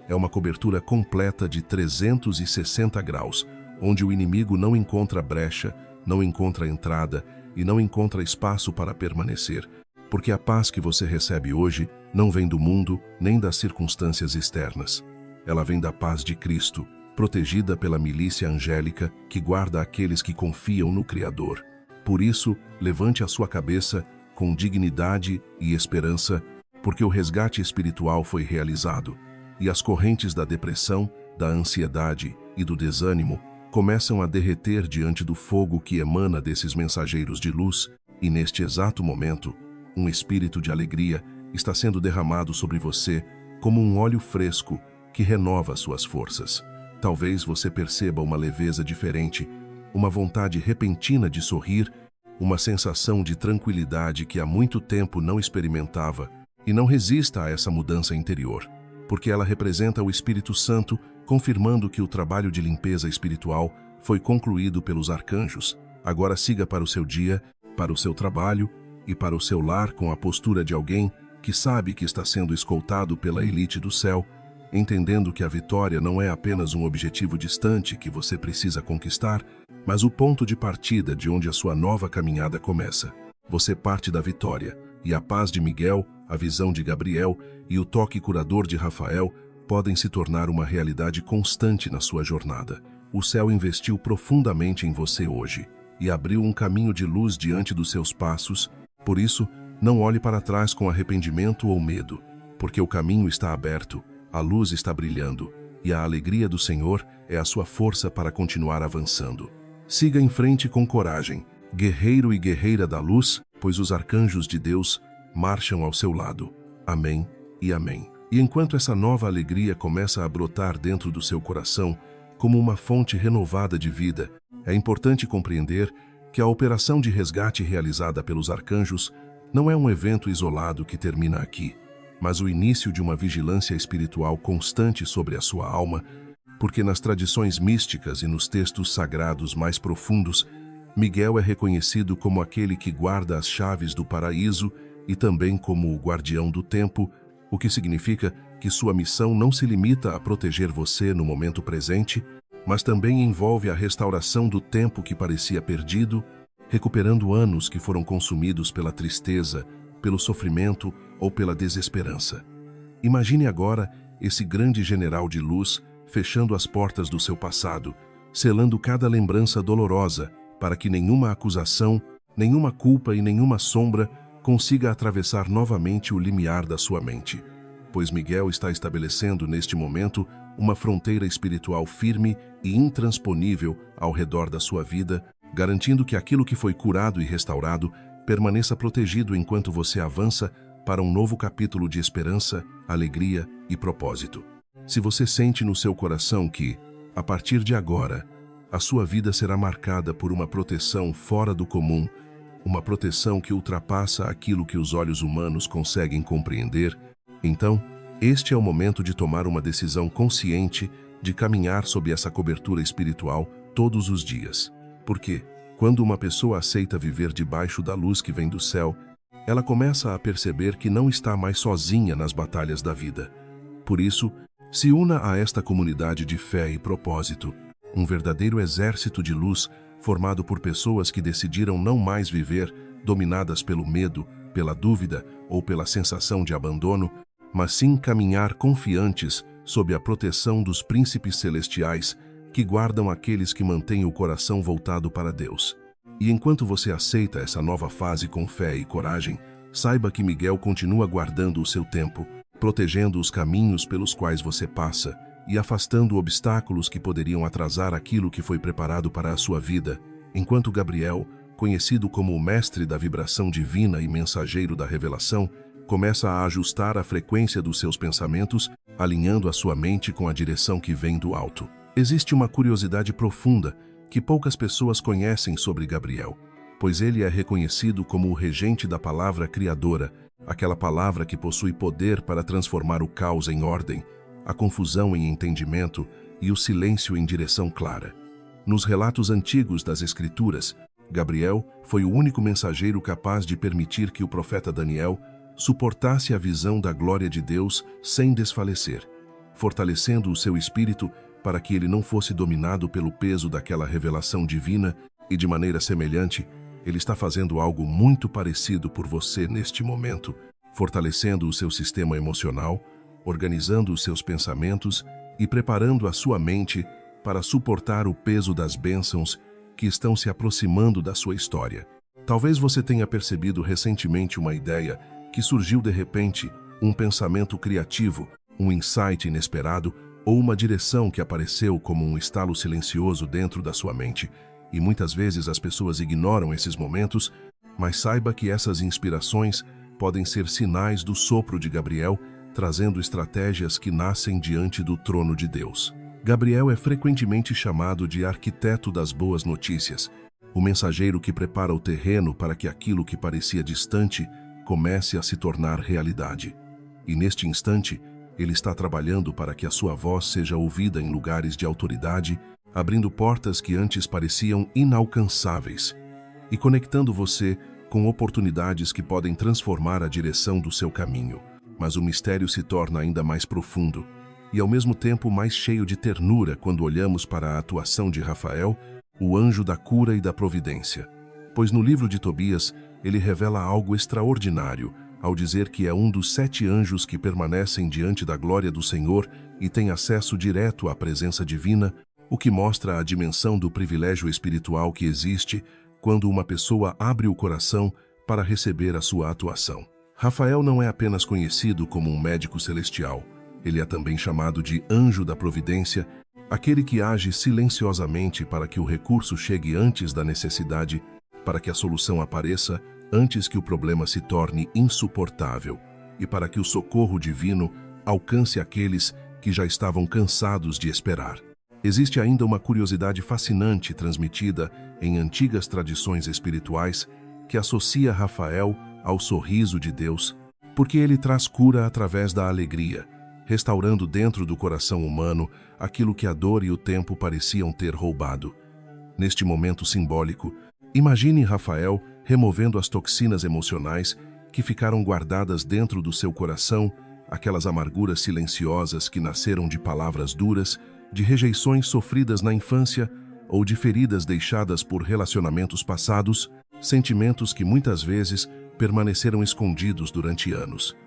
[SPEAKER 1] É uma cobertura completa de 360 graus, onde o inimigo não encontra brecha, não encontra entrada e não encontra espaço para permanecer, porque a paz que você recebe hoje não vem do mundo nem das circunstâncias externas. Ela vem da paz de Cristo, protegida pela milícia angélica que guarda aqueles que confiam no Criador. Por isso, levante a sua cabeça com dignidade e esperança, porque o resgate espiritual foi realizado, e as correntes da depressão, da ansiedade e do desânimo começam a derreter diante do fogo que emana desses mensageiros de luz, e neste exato momento, um espírito de alegria está sendo derramado sobre você como um óleo fresco que renova suas forças. Talvez você perceba uma leveza diferente, uma vontade repentina de sorrir, uma sensação de tranquilidade que há muito tempo não experimentava, e não resista a essa mudança interior, porque ela representa o Espírito Santo confirmando que o trabalho de limpeza espiritual foi concluído pelos arcanjos. Agora siga para o seu dia, para o seu trabalho e para o seu lar com a postura de alguém que sabe que está sendo escoltado pela elite do céu, entendendo que a vitória não é apenas um objetivo distante que você precisa conquistar, mas o ponto de partida de onde a sua nova caminhada começa. Você parte da vitória, e a paz de Miguel, a visão de Gabriel e o toque curador de Rafael podem se tornar uma realidade constante na sua jornada. O céu investiu profundamente em você hoje e abriu um caminho de luz diante dos seus passos. Por isso, não olhe para trás com arrependimento ou medo, porque o caminho está aberto, a luz está brilhando e a alegria do Senhor é a sua força para continuar avançando. Siga em frente com coragem, guerreiro e guerreira da luz, pois os arcanjos de Deus marcham ao seu lado. Amém e amém. E enquanto essa nova alegria começa a brotar dentro do seu coração, como uma fonte renovada de vida, é importante compreender que a operação de resgate realizada pelos arcanjos não é um evento isolado que termina aqui, mas o início de uma vigilância espiritual constante sobre a sua alma, porque nas tradições místicas e nos textos sagrados mais profundos, Miguel é reconhecido como aquele que guarda as chaves do paraíso e também como o guardião do tempo, o que significa que sua missão não se limita a proteger você no momento presente, mas também envolve a restauração do tempo que parecia perdido, recuperando anos que foram consumidos pela tristeza, pelo sofrimento ou pela desesperança. Imagine agora esse grande general de luz fechando as portas do seu passado, selando cada lembrança dolorosa para que nenhuma acusação, nenhuma culpa e nenhuma sombra consiga atravessar novamente o limiar da sua mente, pois Miguel está estabelecendo neste momento uma fronteira espiritual firme e intransponível ao redor da sua vida, garantindo que aquilo que foi curado e restaurado permaneça protegido enquanto você avança para um novo capítulo de esperança, alegria e propósito. Se você sente no seu coração que, a partir de agora, a sua vida será marcada por uma proteção fora do comum, uma proteção que ultrapassa aquilo que os olhos humanos conseguem compreender, então, este é o momento de tomar uma decisão consciente de caminhar sob essa cobertura espiritual todos os dias. Porque, quando uma pessoa aceita viver debaixo da luz que vem do céu, ela começa a perceber que não está mais sozinha nas batalhas da vida. Por isso, se una a esta comunidade de fé e propósito, um verdadeiro exército de luz formado por pessoas que decidiram não mais viver dominadas pelo medo, pela dúvida ou pela sensação de abandono, mas sim caminhar confiantes sob a proteção dos príncipes celestiais que guardam aqueles que mantêm o coração voltado para Deus. E enquanto você aceita essa nova fase com fé e coragem, saiba que Miguel continua guardando o seu tempo, protegendo os caminhos pelos quais você passa e afastando obstáculos que poderiam atrasar aquilo que foi preparado para a sua vida, enquanto Gabriel, conhecido como o mestre da vibração divina e mensageiro da revelação, começa a ajustar a frequência dos seus pensamentos alinhando a sua mente com a direção que vem do alto. Existe uma curiosidade profunda que poucas pessoas conhecem sobre Gabriel, pois ele é reconhecido como o regente da palavra criadora, aquela palavra que possui poder para transformar o caos em ordem, a confusão em entendimento e o silêncio em direção clara. Nos relatos antigos das Escrituras, Gabriel foi o único mensageiro capaz de permitir que o profeta Daniel suportasse a visão da glória de Deus sem desfalecer, fortalecendo o seu espírito para que ele não fosse dominado pelo peso daquela revelação divina e, de maneira semelhante, ele está fazendo algo muito parecido por você neste momento, fortalecendo o seu sistema emocional, organizando os seus pensamentos e preparando a sua mente para suportar o peso das bênçãos que estão se aproximando da sua história. Talvez você tenha percebido recentemente uma ideia que surgiu de repente, um pensamento criativo, um insight inesperado ou uma direção que apareceu como um estalo silencioso dentro da sua mente. E muitas vezes as pessoas ignoram esses momentos, mas saiba que essas inspirações podem ser sinais do sopro de Gabriel, trazendo estratégias que nascem diante do trono de Deus. Gabriel é frequentemente chamado de arquiteto das boas notícias, o mensageiro que prepara o terreno para que aquilo que parecia distante comece a se tornar realidade. E neste instante, ele está trabalhando para que a sua voz seja ouvida em lugares de autoridade, abrindo portas que antes pareciam inalcançáveis e conectando você com oportunidades que podem transformar a direção do seu caminho. Mas o mistério se torna ainda mais profundo e, ao mesmo tempo, mais cheio de ternura quando olhamos para a atuação de Rafael, o anjo da cura e da providência. Pois no livro de Tobias, ele revela algo extraordinário ao dizer que é um dos 7 anjos que permanecem diante da glória do Senhor e tem acesso direto à presença divina, o que mostra a dimensão do privilégio espiritual que existe quando uma pessoa abre o coração para receber a sua atuação. Rafael não é apenas conhecido como um médico celestial, ele é também chamado de anjo da providência, aquele que age silenciosamente para que o recurso chegue antes da necessidade, para que a solução apareça antes que o problema se torne insuportável e para que o socorro divino alcance aqueles que já estavam cansados de esperar. Existe ainda uma curiosidade fascinante transmitida em antigas tradições espirituais que associa Rafael ao sorriso de Deus, porque ele traz cura através da alegria, restaurando dentro do coração humano aquilo que a dor e o tempo pareciam ter roubado. Neste momento simbólico, imagine Rafael removendo as toxinas emocionais que ficaram guardadas dentro do seu coração, aquelas amarguras silenciosas que nasceram de palavras duras, de rejeições sofridas na infância ou de feridas deixadas por relacionamentos passados, sentimentos que muitas vezes permaneceram escondidos durante anos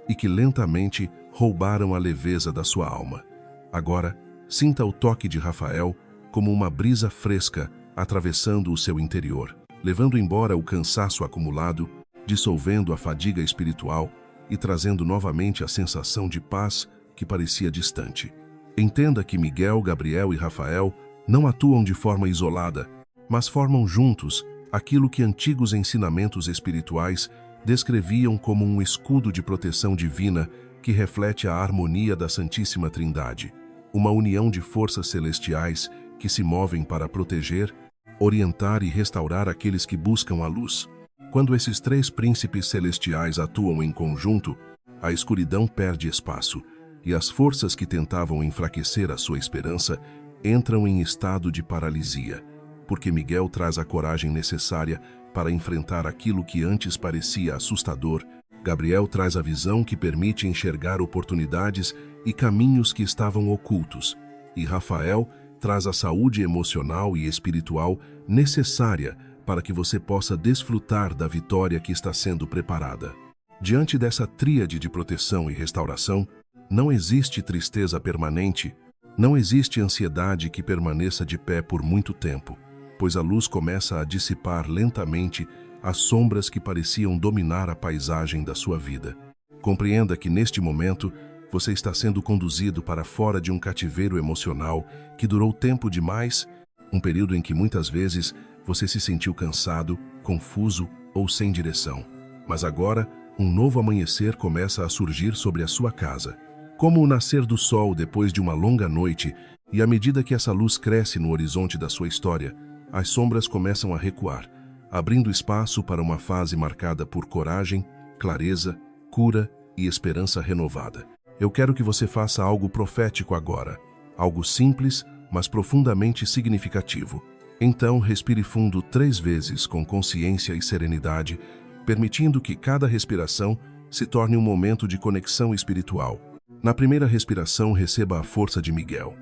[SPEAKER 1] e que lentamente roubaram a leveza da sua alma. Agora, sinta o toque de Rafael como uma brisa fresca atravessando o seu interior, levando embora o cansaço acumulado, dissolvendo a fadiga espiritual e trazendo novamente a sensação de paz que parecia distante. Entenda que Miguel, Gabriel e Rafael não atuam de forma isolada, mas formam juntos aquilo que antigos ensinamentos espirituais descreviam como um escudo de proteção divina que reflete a harmonia da Santíssima Trindade, uma união de forças celestiais que se movem para proteger, orientar e restaurar aqueles que buscam a luz. Quando esses 3 príncipes celestiais atuam em conjunto, a escuridão perde espaço e as forças que tentavam enfraquecer a sua esperança entram em estado de paralisia, porque Miguel traz a coragem necessária para enfrentar aquilo que antes parecia assustador. Gabriel traz a visão que permite enxergar oportunidades e caminhos que estavam ocultos, e Rafael traz a saúde emocional e espiritual necessária para que você possa desfrutar da vitória que está sendo preparada. Diante dessa tríade de proteção e restauração, não existe tristeza permanente, não existe ansiedade que permaneça de pé por muito tempo, pois a luz começa a dissipar lentamente as sombras que pareciam dominar a paisagem da sua vida. Compreenda que neste momento você está sendo conduzido para fora de um cativeiro emocional que durou tempo demais, um período em que muitas vezes você se sentiu cansado, confuso ou sem direção. Mas agora, um novo amanhecer começa a surgir sobre a sua casa. Como o nascer do sol depois de uma longa noite, e à medida que essa luz cresce no horizonte da sua história, as sombras começam a recuar, abrindo espaço para uma fase marcada por coragem, clareza, cura e esperança renovada. Eu quero que você faça algo profético agora, algo simples, mas profundamente significativo. Então, respire fundo 3 vezes com consciência e serenidade, permitindo que cada respiração se torne um momento de conexão espiritual. Na primeira respiração, receba a força de Miguel,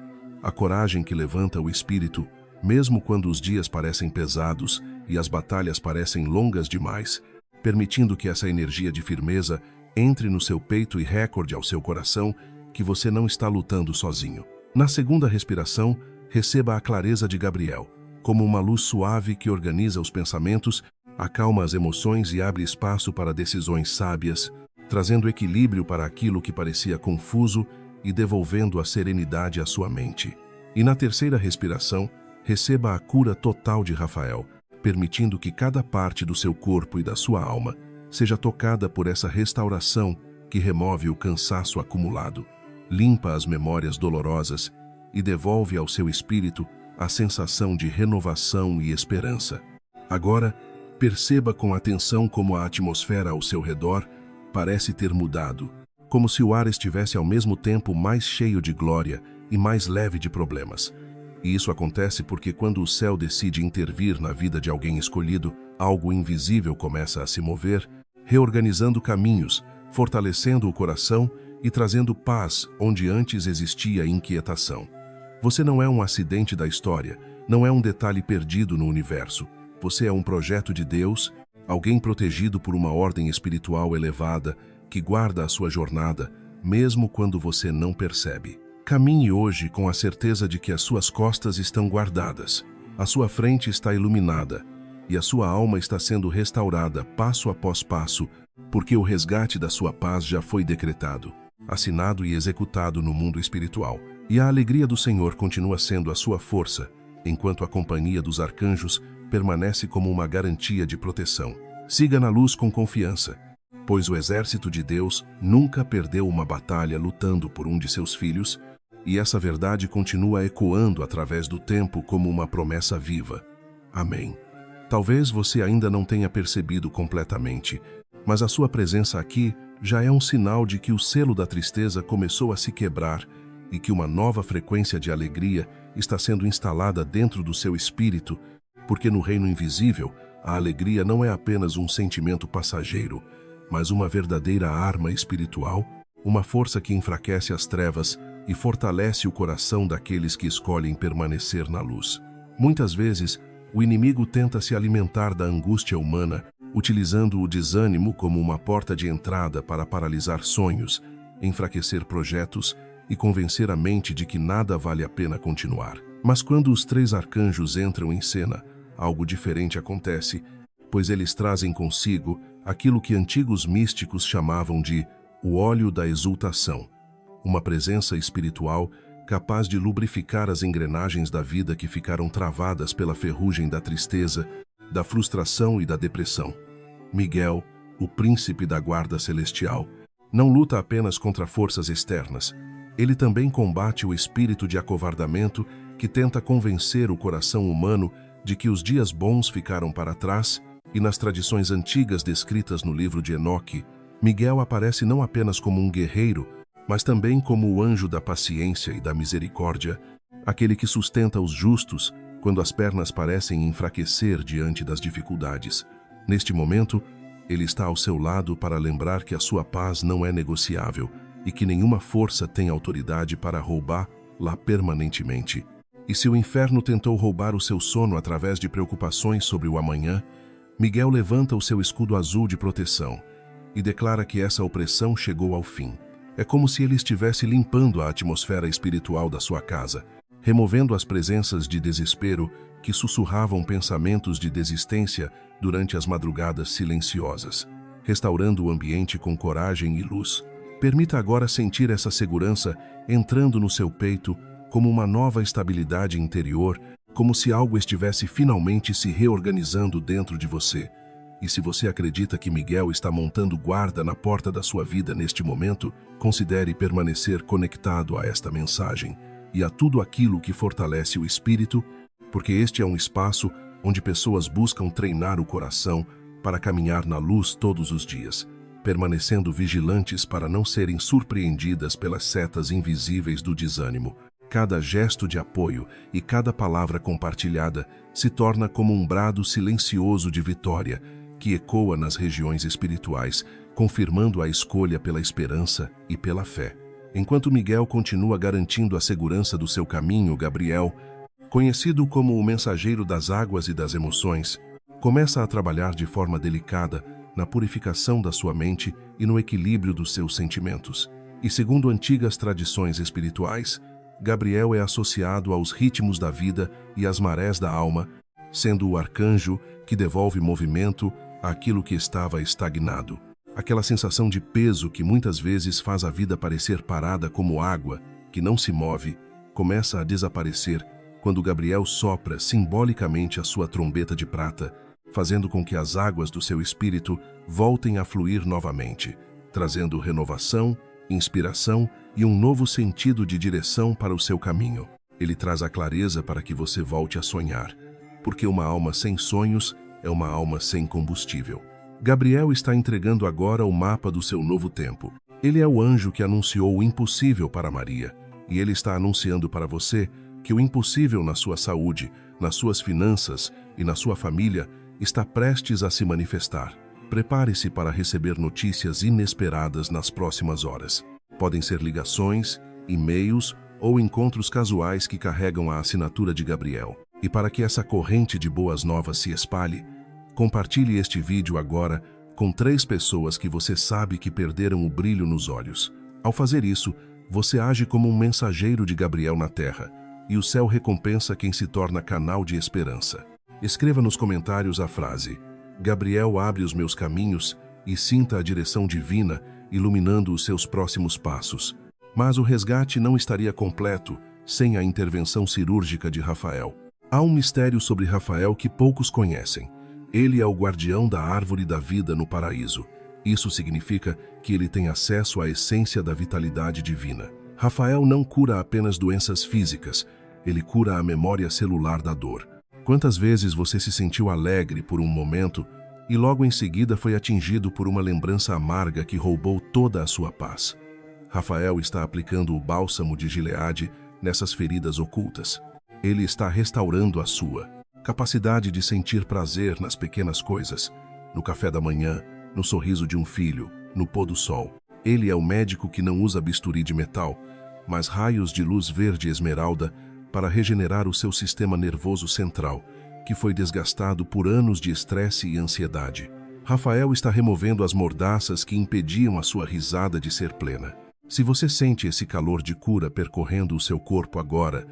[SPEAKER 1] a coragem que levanta o espírito, mesmo quando os dias parecem pesados e as batalhas parecem longas demais, permitindo que essa energia de firmeza entre no seu peito e recorde ao seu coração que você não está lutando sozinho. Na segunda respiração, receba a clareza de Gabriel, como uma luz suave que organiza os pensamentos, acalma as emoções e abre espaço para decisões sábias, trazendo equilíbrio para aquilo que parecia confuso e devolvendo a serenidade à sua mente. E na terceira respiração, receba a cura total de Rafael, permitindo que cada parte do seu corpo e da sua alma seja tocada por essa restauração que remove o cansaço acumulado, limpa as memórias dolorosas e devolve ao seu espírito a sensação de renovação e esperança. Agora, perceba com atenção como a atmosfera ao seu redor parece ter mudado, como se o ar estivesse ao mesmo tempo mais cheio de glória e mais leve de problemas. E isso acontece porque quando o céu decide intervir na vida de alguém escolhido, algo invisível começa a se mover, reorganizando caminhos, fortalecendo o coração e trazendo paz onde antes existia inquietação. Você não é um acidente da história, não é um detalhe perdido no universo. Você é um projeto de Deus, alguém protegido por uma ordem espiritual elevada que guarda a sua jornada, mesmo quando você não percebe. Caminhe hoje com a certeza de que as suas costas estão guardadas, a sua frente está iluminada e a sua alma está sendo restaurada passo após passo, porque o resgate da sua paz já foi decretado, assinado e executado no mundo espiritual. E a alegria do Senhor continua sendo a sua força, enquanto a companhia dos arcanjos permanece como uma garantia de proteção. Siga na luz com confiança, pois o exército de Deus nunca perdeu uma batalha lutando por um de seus filhos, e essa verdade continua ecoando através do tempo como uma promessa viva. Amém. Talvez você ainda não tenha percebido completamente, mas a sua presença aqui já é um sinal de que o selo da tristeza começou a se quebrar e que uma nova frequência de alegria está sendo instalada dentro do seu espírito, porque no reino invisível, a alegria não é apenas um sentimento passageiro, mas uma verdadeira arma espiritual, uma força que enfraquece as trevas e fortalece o coração daqueles que escolhem permanecer na luz. Muitas vezes, o inimigo tenta se alimentar da angústia humana, utilizando o desânimo como uma porta de entrada para paralisar sonhos, enfraquecer projetos e convencer a mente de que nada vale a pena continuar. Mas quando os 3 arcanjos entram em cena, algo diferente acontece, pois eles trazem consigo aquilo que antigos místicos chamavam de o óleo da exultação, uma presença espiritual capaz de lubrificar as engrenagens da vida que ficaram travadas pela ferrugem da tristeza, da frustração e da depressão. Miguel, o príncipe da guarda celestial, não luta apenas contra forças externas. Ele também combate o espírito de acovardamento que tenta convencer o coração humano de que os dias bons ficaram para trás, e nas tradições antigas descritas no livro de Enoque, Miguel aparece não apenas como um guerreiro, mas também como o anjo da paciência e da misericórdia, aquele que sustenta os justos quando as pernas parecem enfraquecer diante das dificuldades. Neste momento, ele está ao seu lado para lembrar que a sua paz não é negociável e que nenhuma força tem autoridade para roubá-la permanentemente. E se o inferno tentou roubar o seu sono através de preocupações sobre o amanhã, Miguel levanta o seu escudo azul de proteção e declara que essa opressão chegou ao fim. É como se ele estivesse limpando a atmosfera espiritual da sua casa, removendo as presenças de desespero que sussurravam pensamentos de desistência durante as madrugadas silenciosas, restaurando o ambiente com coragem e luz. Permita agora sentir essa segurança entrando no seu peito como uma nova estabilidade interior, como se algo estivesse finalmente se reorganizando dentro de você. E se você acredita que Miguel está montando guarda na porta da sua vida neste momento, considere permanecer conectado a esta mensagem e a tudo aquilo que fortalece o espírito, porque este é um espaço onde pessoas buscam treinar o coração para caminhar na luz todos os dias, permanecendo vigilantes para não serem surpreendidas pelas setas invisíveis do desânimo. Cada gesto de apoio e cada palavra compartilhada se torna como um brado silencioso de vitória que ecoa nas regiões espirituais, confirmando a escolha pela esperança e pela fé. Enquanto Miguel continua garantindo a segurança do seu caminho, Gabriel, conhecido como o mensageiro das águas e das emoções, começa a trabalhar de forma delicada na purificação da sua mente e no equilíbrio dos seus sentimentos. E segundo antigas tradições espirituais, Gabriel é associado aos ritmos da vida e às marés da alma, sendo o arcanjo que devolve movimento àquilo que estava estagnado. Aquela sensação de peso que muitas vezes faz a vida parecer parada como água, que não se move, começa a desaparecer quando Gabriel sopra simbolicamente a sua trombeta de prata, fazendo com que as águas do seu espírito voltem a fluir novamente, trazendo renovação, inspiração e um novo sentido de direção para o seu caminho. Ele traz a clareza para que você volte a sonhar, porque uma alma sem sonhos é uma alma sem combustível. Gabriel está entregando agora o mapa do seu novo tempo. Ele é o anjo que anunciou o impossível para Maria, e ele está anunciando para você que o impossível na sua saúde, nas suas finanças e na sua família está prestes a se manifestar. Prepare-se para receber notícias inesperadas nas próximas horas. Podem ser ligações, e-mails ou encontros casuais que carregam a assinatura de Gabriel. E para que essa corrente de boas novas se espalhe, compartilhe este vídeo agora com 3 pessoas que você sabe que perderam o brilho nos olhos. Ao fazer isso, você age como um mensageiro de Gabriel na Terra, e o céu recompensa quem se torna canal de esperança. Escreva nos comentários a frase: Gabriel abre os meus caminhos, e sinta a direção divina iluminando os seus próximos passos. Mas o resgate não estaria completo sem a intervenção cirúrgica de Rafael. Há um mistério sobre Rafael que poucos conhecem. Ele é o guardião da árvore da vida no paraíso. Isso significa que ele tem acesso à essência da vitalidade divina. Rafael não cura apenas doenças físicas, ele cura a memória celular da dor. Quantas vezes você se sentiu alegre por um momento e logo em seguida foi atingido por uma lembrança amarga que roubou toda a sua paz? Rafael está aplicando o bálsamo de Gileade nessas feridas ocultas. Ele está restaurando a sua capacidade de sentir prazer nas pequenas coisas, no café da manhã, no sorriso de um filho, no pôr do sol. Ele é o médico que não usa bisturi de metal, mas raios de luz verde esmeralda para regenerar o seu sistema nervoso central, que foi desgastado por anos de estresse e ansiedade. Rafael está removendo as mordaças que impediam a sua risada de ser plena. Se você sente esse calor de cura percorrendo o seu corpo agora,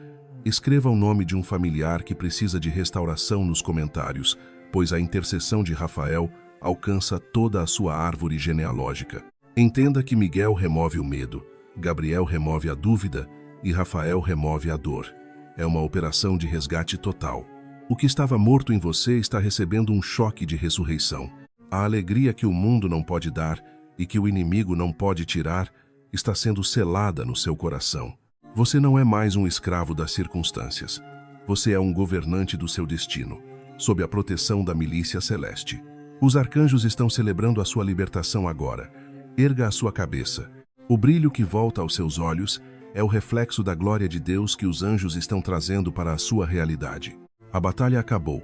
[SPEAKER 1] escreva o nome de um familiar que precisa de restauração nos comentários, pois a intercessão de Rafael alcança toda a sua árvore genealógica. Entenda que Miguel remove o medo, Gabriel remove a dúvida e Rafael remove a dor. É uma operação de resgate total. O que estava morto em você está recebendo um choque de ressurreição. A alegria que o mundo não pode dar e que o inimigo não pode tirar está sendo selada no seu coração. Você não é mais um escravo das circunstâncias. Você é um governante do seu destino, sob a proteção da milícia celeste. Os arcanjos estão celebrando a sua libertação agora. Erga a sua cabeça. O brilho que volta aos seus olhos é o reflexo da glória de Deus que os anjos estão trazendo para a sua realidade. A batalha acabou.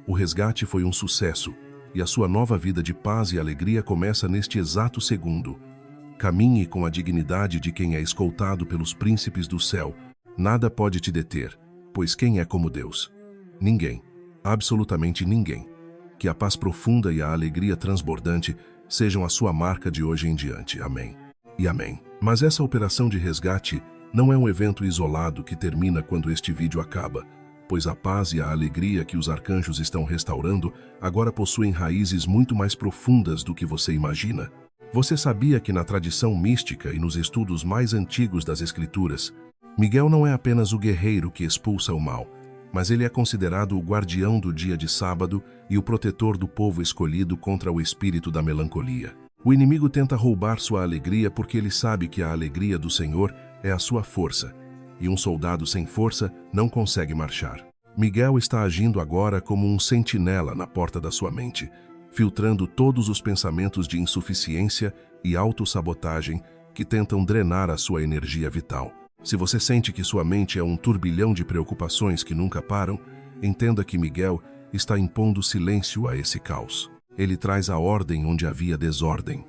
[SPEAKER 1] O resgate foi um sucesso, e a sua nova vida de paz e alegria começa neste exato segundo. Caminhe com a dignidade de quem é escoltado pelos príncipes do céu. Nada pode te deter, pois quem é como Deus? Ninguém. Absolutamente ninguém. Que a paz profunda e a alegria transbordante sejam a sua marca de hoje em diante. Amém. E amém. Mas essa operação de resgate não é um evento isolado que termina quando este vídeo acaba, pois a paz e a alegria que os arcanjos estão restaurando agora possuem raízes muito mais profundas do que você imagina. Você sabia que na tradição mística e nos estudos mais antigos das Escrituras, Miguel não é apenas o guerreiro que expulsa o mal, mas ele é considerado o guardião do dia de sábado e o protetor do povo escolhido contra o espírito da melancolia. O inimigo tenta roubar sua alegria porque ele sabe que a alegria do Senhor é a sua força, e um soldado sem força não consegue marchar. Miguel está agindo agora como um sentinela na porta da sua mente, filtrando todos os pensamentos de insuficiência e autossabotagem que tentam drenar a sua energia vital. Se você sente que sua mente é um turbilhão de preocupações que nunca param, entenda que Miguel está impondo silêncio a esse caos. Ele traz a ordem onde havia desordem.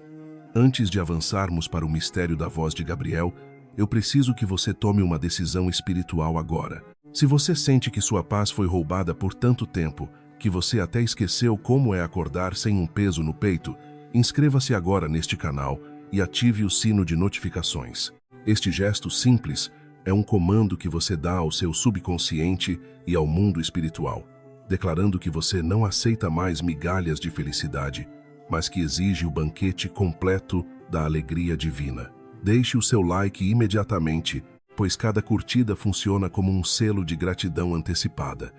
[SPEAKER 1] Antes de avançarmos para o mistério da voz de Gabriel, eu preciso que você tome uma decisão espiritual agora. Se você sente que sua paz foi roubada por tanto tempo, que você até esqueceu como é acordar sem um peso no peito, inscreva-se agora neste canal e ative o sino de notificações. Este gesto simples é um comando que você dá ao seu subconsciente e ao mundo espiritual, declarando que você não aceita mais migalhas de felicidade, mas que exige o banquete completo da alegria divina. Deixe o seu like imediatamente, pois cada curtida funciona como um selo de gratidão antecipada,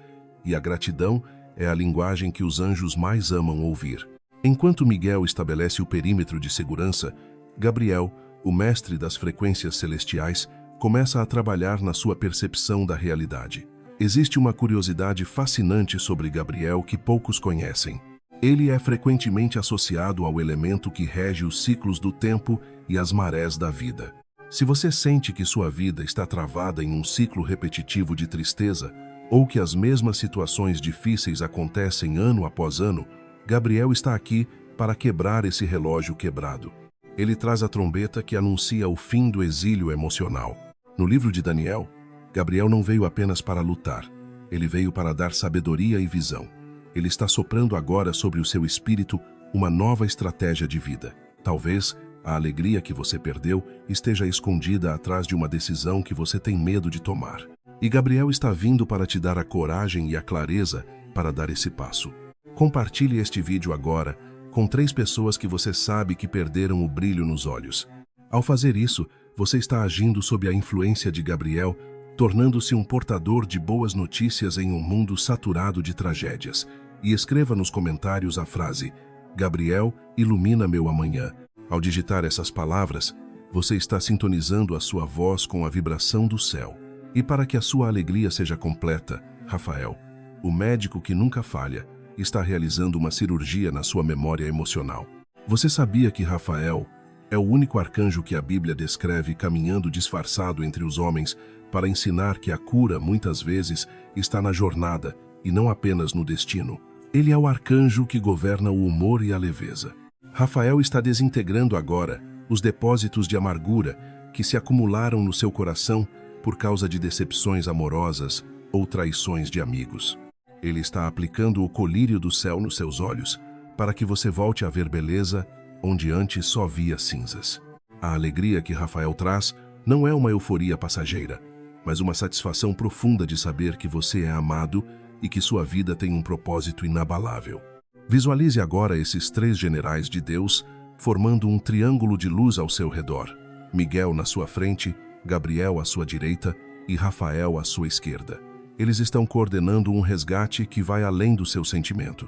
[SPEAKER 1] e a gratidão é a linguagem que os anjos mais amam ouvir. Enquanto Miguel estabelece o perímetro de segurança, Gabriel, o mestre das frequências celestiais, começa a trabalhar na sua percepção da realidade. Existe uma curiosidade fascinante sobre Gabriel que poucos conhecem. Ele é frequentemente associado ao elemento que rege os ciclos do tempo e as marés da vida. Se você sente que sua vida está travada em um ciclo repetitivo de tristeza, ou que as mesmas situações difíceis acontecem ano após ano, Gabriel está aqui para quebrar esse relógio quebrado. Ele traz a trombeta que anuncia o fim do exílio emocional. No livro de Daniel, Gabriel não veio apenas para lutar, ele veio para dar sabedoria e visão. Ele está soprando agora sobre o seu espírito uma nova estratégia de vida. Talvez a alegria que você perdeu esteja escondida atrás de uma decisão que você tem medo de tomar. E Gabriel está vindo para te dar a coragem e a clareza para dar esse passo. Compartilhe este vídeo agora com 3 pessoas que você sabe que perderam o brilho nos olhos. Ao fazer isso, você está agindo sob a influência de Gabriel, tornando-se um portador de boas notícias em um mundo saturado de tragédias. E escreva nos comentários a frase: Gabriel, ilumina meu amanhã. Ao digitar essas palavras, você está sintonizando a sua voz com a vibração do céu. E para que a sua alegria seja completa, Rafael, o médico que nunca falha, está realizando uma cirurgia na sua memória emocional. Você sabia que Rafael é o único arcanjo que a Bíblia descreve caminhando disfarçado entre os homens para ensinar que a cura, muitas vezes, está na jornada e não apenas no destino? Ele é o arcanjo que governa o humor e a leveza. Rafael está desintegrando agora os depósitos de amargura que se acumularam no seu coração por causa de decepções amorosas ou traições de amigos. Ele está aplicando o colírio do céu nos seus olhos para que você volte a ver beleza onde antes só via cinzas. A alegria que Rafael traz não é uma euforia passageira, mas uma satisfação profunda de saber que você é amado e que sua vida tem um propósito inabalável. Visualize agora esses 3 generais de Deus formando um triângulo de luz ao seu redor. Miguel na sua frente, Gabriel à sua direita e Rafael à sua esquerda. Eles estão coordenando um resgate que vai além do seu sentimento.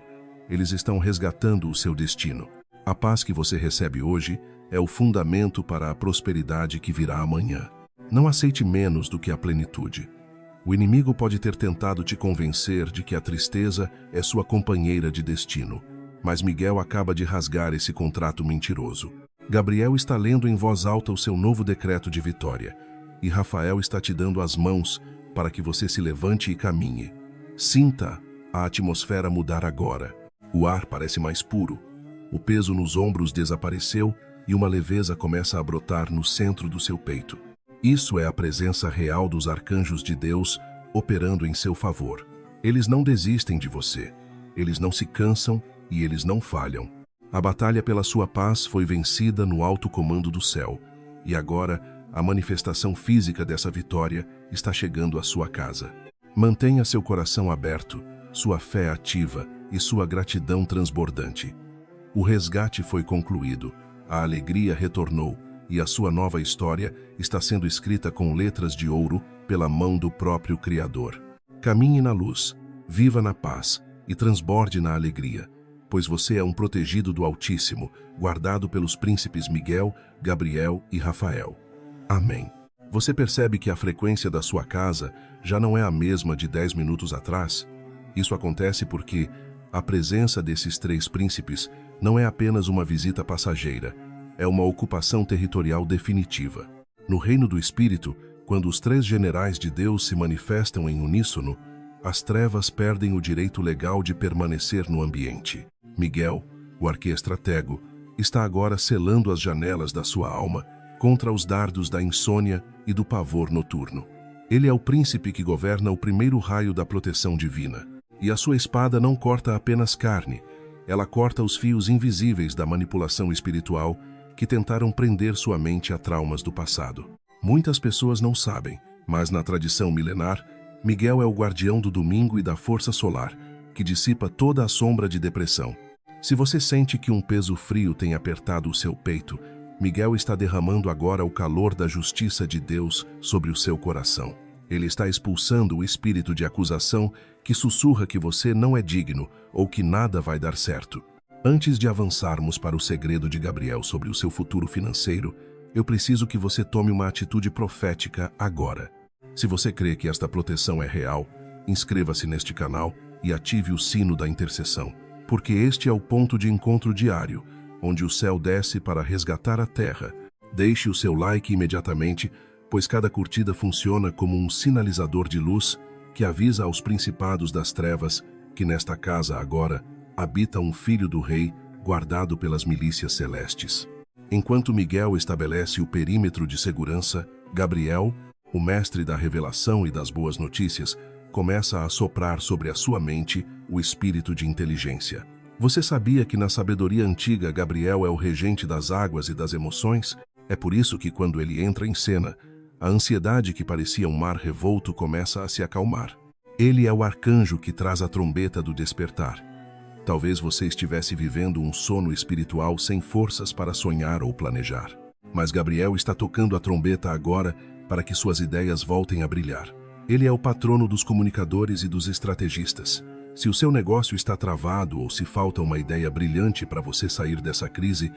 [SPEAKER 1] Eles estão resgatando o seu destino. A paz que você recebe hoje é o fundamento para a prosperidade que virá amanhã. Não aceite menos do que a plenitude. O inimigo pode ter tentado te convencer de que a tristeza é sua companheira de destino, mas Miguel acaba de rasgar esse contrato mentiroso. Gabriel está lendo em voz alta o seu novo decreto de vitória, e Rafael está te dando as mãos para que você se levante e caminhe. Sinta a atmosfera mudar agora. O ar parece mais puro, o peso nos ombros desapareceu e uma leveza começa a brotar no centro do seu peito. Isso é a presença real dos arcanjos de Deus operando em seu favor. Eles não desistem de você, eles não se cansam e eles não falham. A batalha pela sua paz foi vencida no alto comando do céu, e agora a manifestação física dessa vitória está chegando à sua casa. Mantenha seu coração aberto, sua fé ativa e sua gratidão transbordante. O resgate foi concluído, a alegria retornou e a sua nova história está sendo escrita com letras de ouro pela mão do próprio Criador. Caminhe na luz, viva na paz e transborde na alegria, pois você é um protegido do Altíssimo, guardado pelos príncipes Miguel, Gabriel e Rafael. Amém. Você percebe que a frequência da sua casa já não é a mesma de 10 minutos atrás? Isso acontece porque a presença desses três príncipes não é apenas uma visita passageira, é uma ocupação territorial definitiva. No reino do Espírito, quando os três generais de Deus se manifestam em uníssono, as trevas perdem o direito legal de permanecer no ambiente. Miguel, o arquiestratego, está agora selando as janelas da sua alma contra os dardos da insônia e do pavor noturno. Ele é o príncipe que governa o primeiro raio da proteção divina, e a sua espada não corta apenas carne, ela corta os fios invisíveis da manipulação espiritual que tentaram prender sua mente a traumas do passado. Muitas pessoas não sabem, mas na tradição milenar, Miguel é o guardião do domingo e da força solar, que dissipa toda a sombra de depressão. Se você sente que um peso frio tem apertado o seu peito, Miguel está derramando agora o calor da justiça de Deus sobre o seu coração. Ele está expulsando o espírito de acusação que sussurra que você não é digno ou que nada vai dar certo. Antes de avançarmos para o segredo de Gabriel sobre o seu futuro financeiro, eu preciso que você tome uma atitude profética agora. Se você crê que esta proteção é real, inscreva-se neste canal e ative o sino da intercessão, porque este é o ponto de encontro diário, onde o céu desce para resgatar a terra. Deixe o seu like imediatamente, pois cada curtida funciona como um sinalizador de luz que avisa aos principados das trevas que nesta casa agora habita um filho do rei guardado pelas milícias celestes. Enquanto Miguel estabelece o perímetro de segurança, Gabriel, o mestre da revelação e das boas notícias, começa a soprar sobre a sua mente o espírito de inteligência. Você sabia que na sabedoria antiga Gabriel é o regente das águas e das emoções? É por isso que quando ele entra em cena, a ansiedade que parecia um mar revolto começa a se acalmar. Ele é o arcanjo que traz a trombeta do despertar. Talvez você estivesse vivendo um sono espiritual sem forças para sonhar ou planejar. Mas Gabriel está tocando a trombeta agora para que suas ideias voltem a brilhar. Ele é o patrono dos comunicadores e dos estrategistas. Se o seu negócio está travado ou se falta uma ideia brilhante para você sair dessa crise,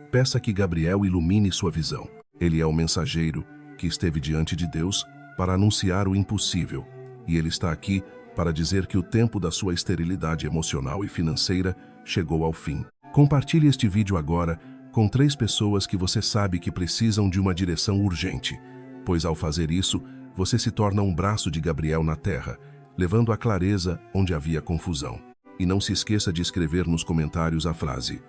[SPEAKER 1] peça que Gabriel ilumine sua visão. Ele é o mensageiro que esteve diante de Deus para anunciar o impossível, e ele está aqui para dizer que o tempo da sua esterilidade emocional e financeira chegou ao fim. Compartilhe este vídeo agora com 3 pessoas que você sabe que precisam de uma direção urgente, pois ao fazer isso, você se torna um braço de Gabriel na terra, levando a clareza onde havia confusão. E não se esqueça de escrever nos comentários a frase: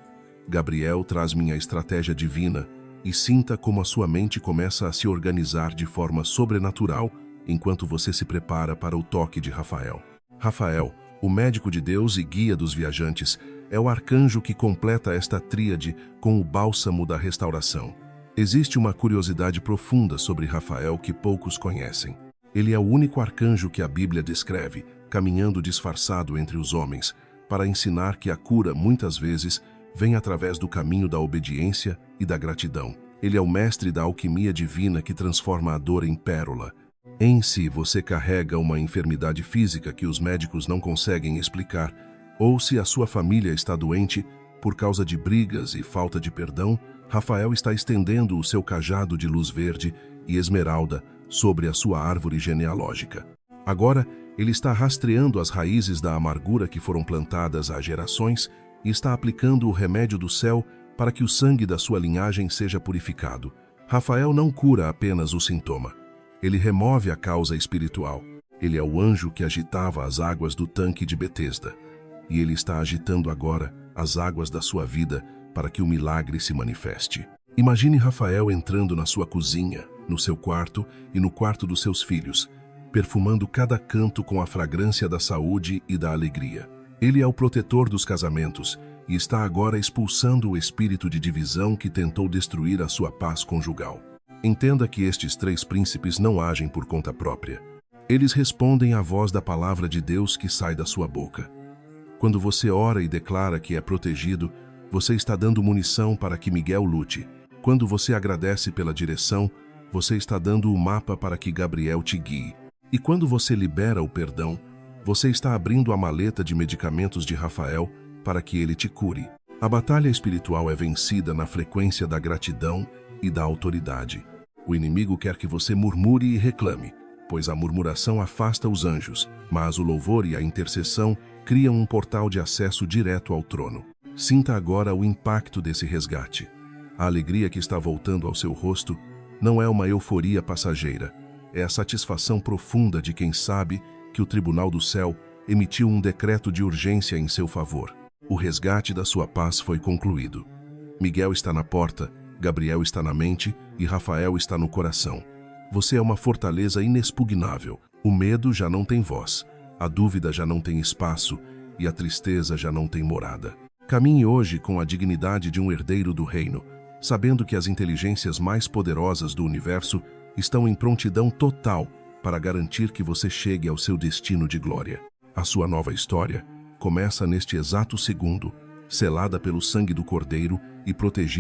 [SPEAKER 1] Gabriel traz minha estratégia divina, e sinta como a sua mente começa a se organizar de forma sobrenatural enquanto você se prepara para o toque de Rafael. Rafael, o médico de Deus e guia dos viajantes, é o arcanjo que completa esta tríade com o bálsamo da restauração. Existe uma curiosidade profunda sobre Rafael que poucos conhecem. Ele é o único arcanjo que a Bíblia descreve, caminhando disfarçado entre os homens, para ensinar que a cura, muitas vezes, vem através do caminho da obediência e da gratidão. Ele é o mestre da alquimia divina que transforma a dor em pérola. Em si, você carrega uma enfermidade física que os médicos não conseguem explicar, ou se a sua família está doente por causa de brigas e falta de perdão, Rafael está estendendo o seu cajado de luz verde e esmeralda sobre a sua árvore genealógica. Agora, ele está rastreando as raízes da amargura que foram plantadas há gerações e está aplicando o remédio do céu para que o sangue da sua linhagem seja purificado. Rafael não cura apenas o sintoma. Ele remove a causa espiritual. Ele é o anjo que agitava as águas do tanque de Betesda. E ele está agitando agora as águas da sua vida para que o milagre se manifeste. Imagine Rafael entrando na sua cozinha, no seu quarto e no quarto dos seus filhos, perfumando cada canto com a fragrância da saúde e da alegria. Ele é o protetor dos casamentos e está agora expulsando o espírito de divisão que tentou destruir a sua paz conjugal. Entenda que estes 3 príncipes não agem por conta própria. Eles respondem à voz da palavra de Deus que sai da sua boca. Quando você ora e declara que é protegido, você está dando munição para que Miguel lute. Quando você agradece pela direção, você está dando o mapa para que Gabriel te guie. E quando você libera o perdão, Você está abrindo a maleta de medicamentos de Rafael para que ele te cure. A batalha espiritual é vencida na frequência da gratidão e da autoridade. O inimigo quer que você murmure e reclame, pois a murmuração afasta os anjos, mas o louvor e a intercessão criam um portal de acesso direto ao trono. Sinta agora o impacto desse resgate. A alegria que está voltando ao seu rosto não é uma euforia passageira, é a satisfação profunda de quem sabe que o Tribunal do Céu emitiu um decreto de urgência em seu favor. O resgate da sua paz foi concluído. Miguel está na porta, Gabriel está na mente e Rafael está no coração. Você é uma fortaleza inexpugnável. O medo já não tem voz, a dúvida já não tem espaço e a tristeza já não tem morada. Caminhe hoje com a dignidade de um herdeiro do reino, sabendo que as inteligências mais poderosas do universo estão em prontidão total para garantir que você chegue ao seu destino de glória. A sua nova história começa neste exato segundo, selada pelo sangue do Cordeiro e protegida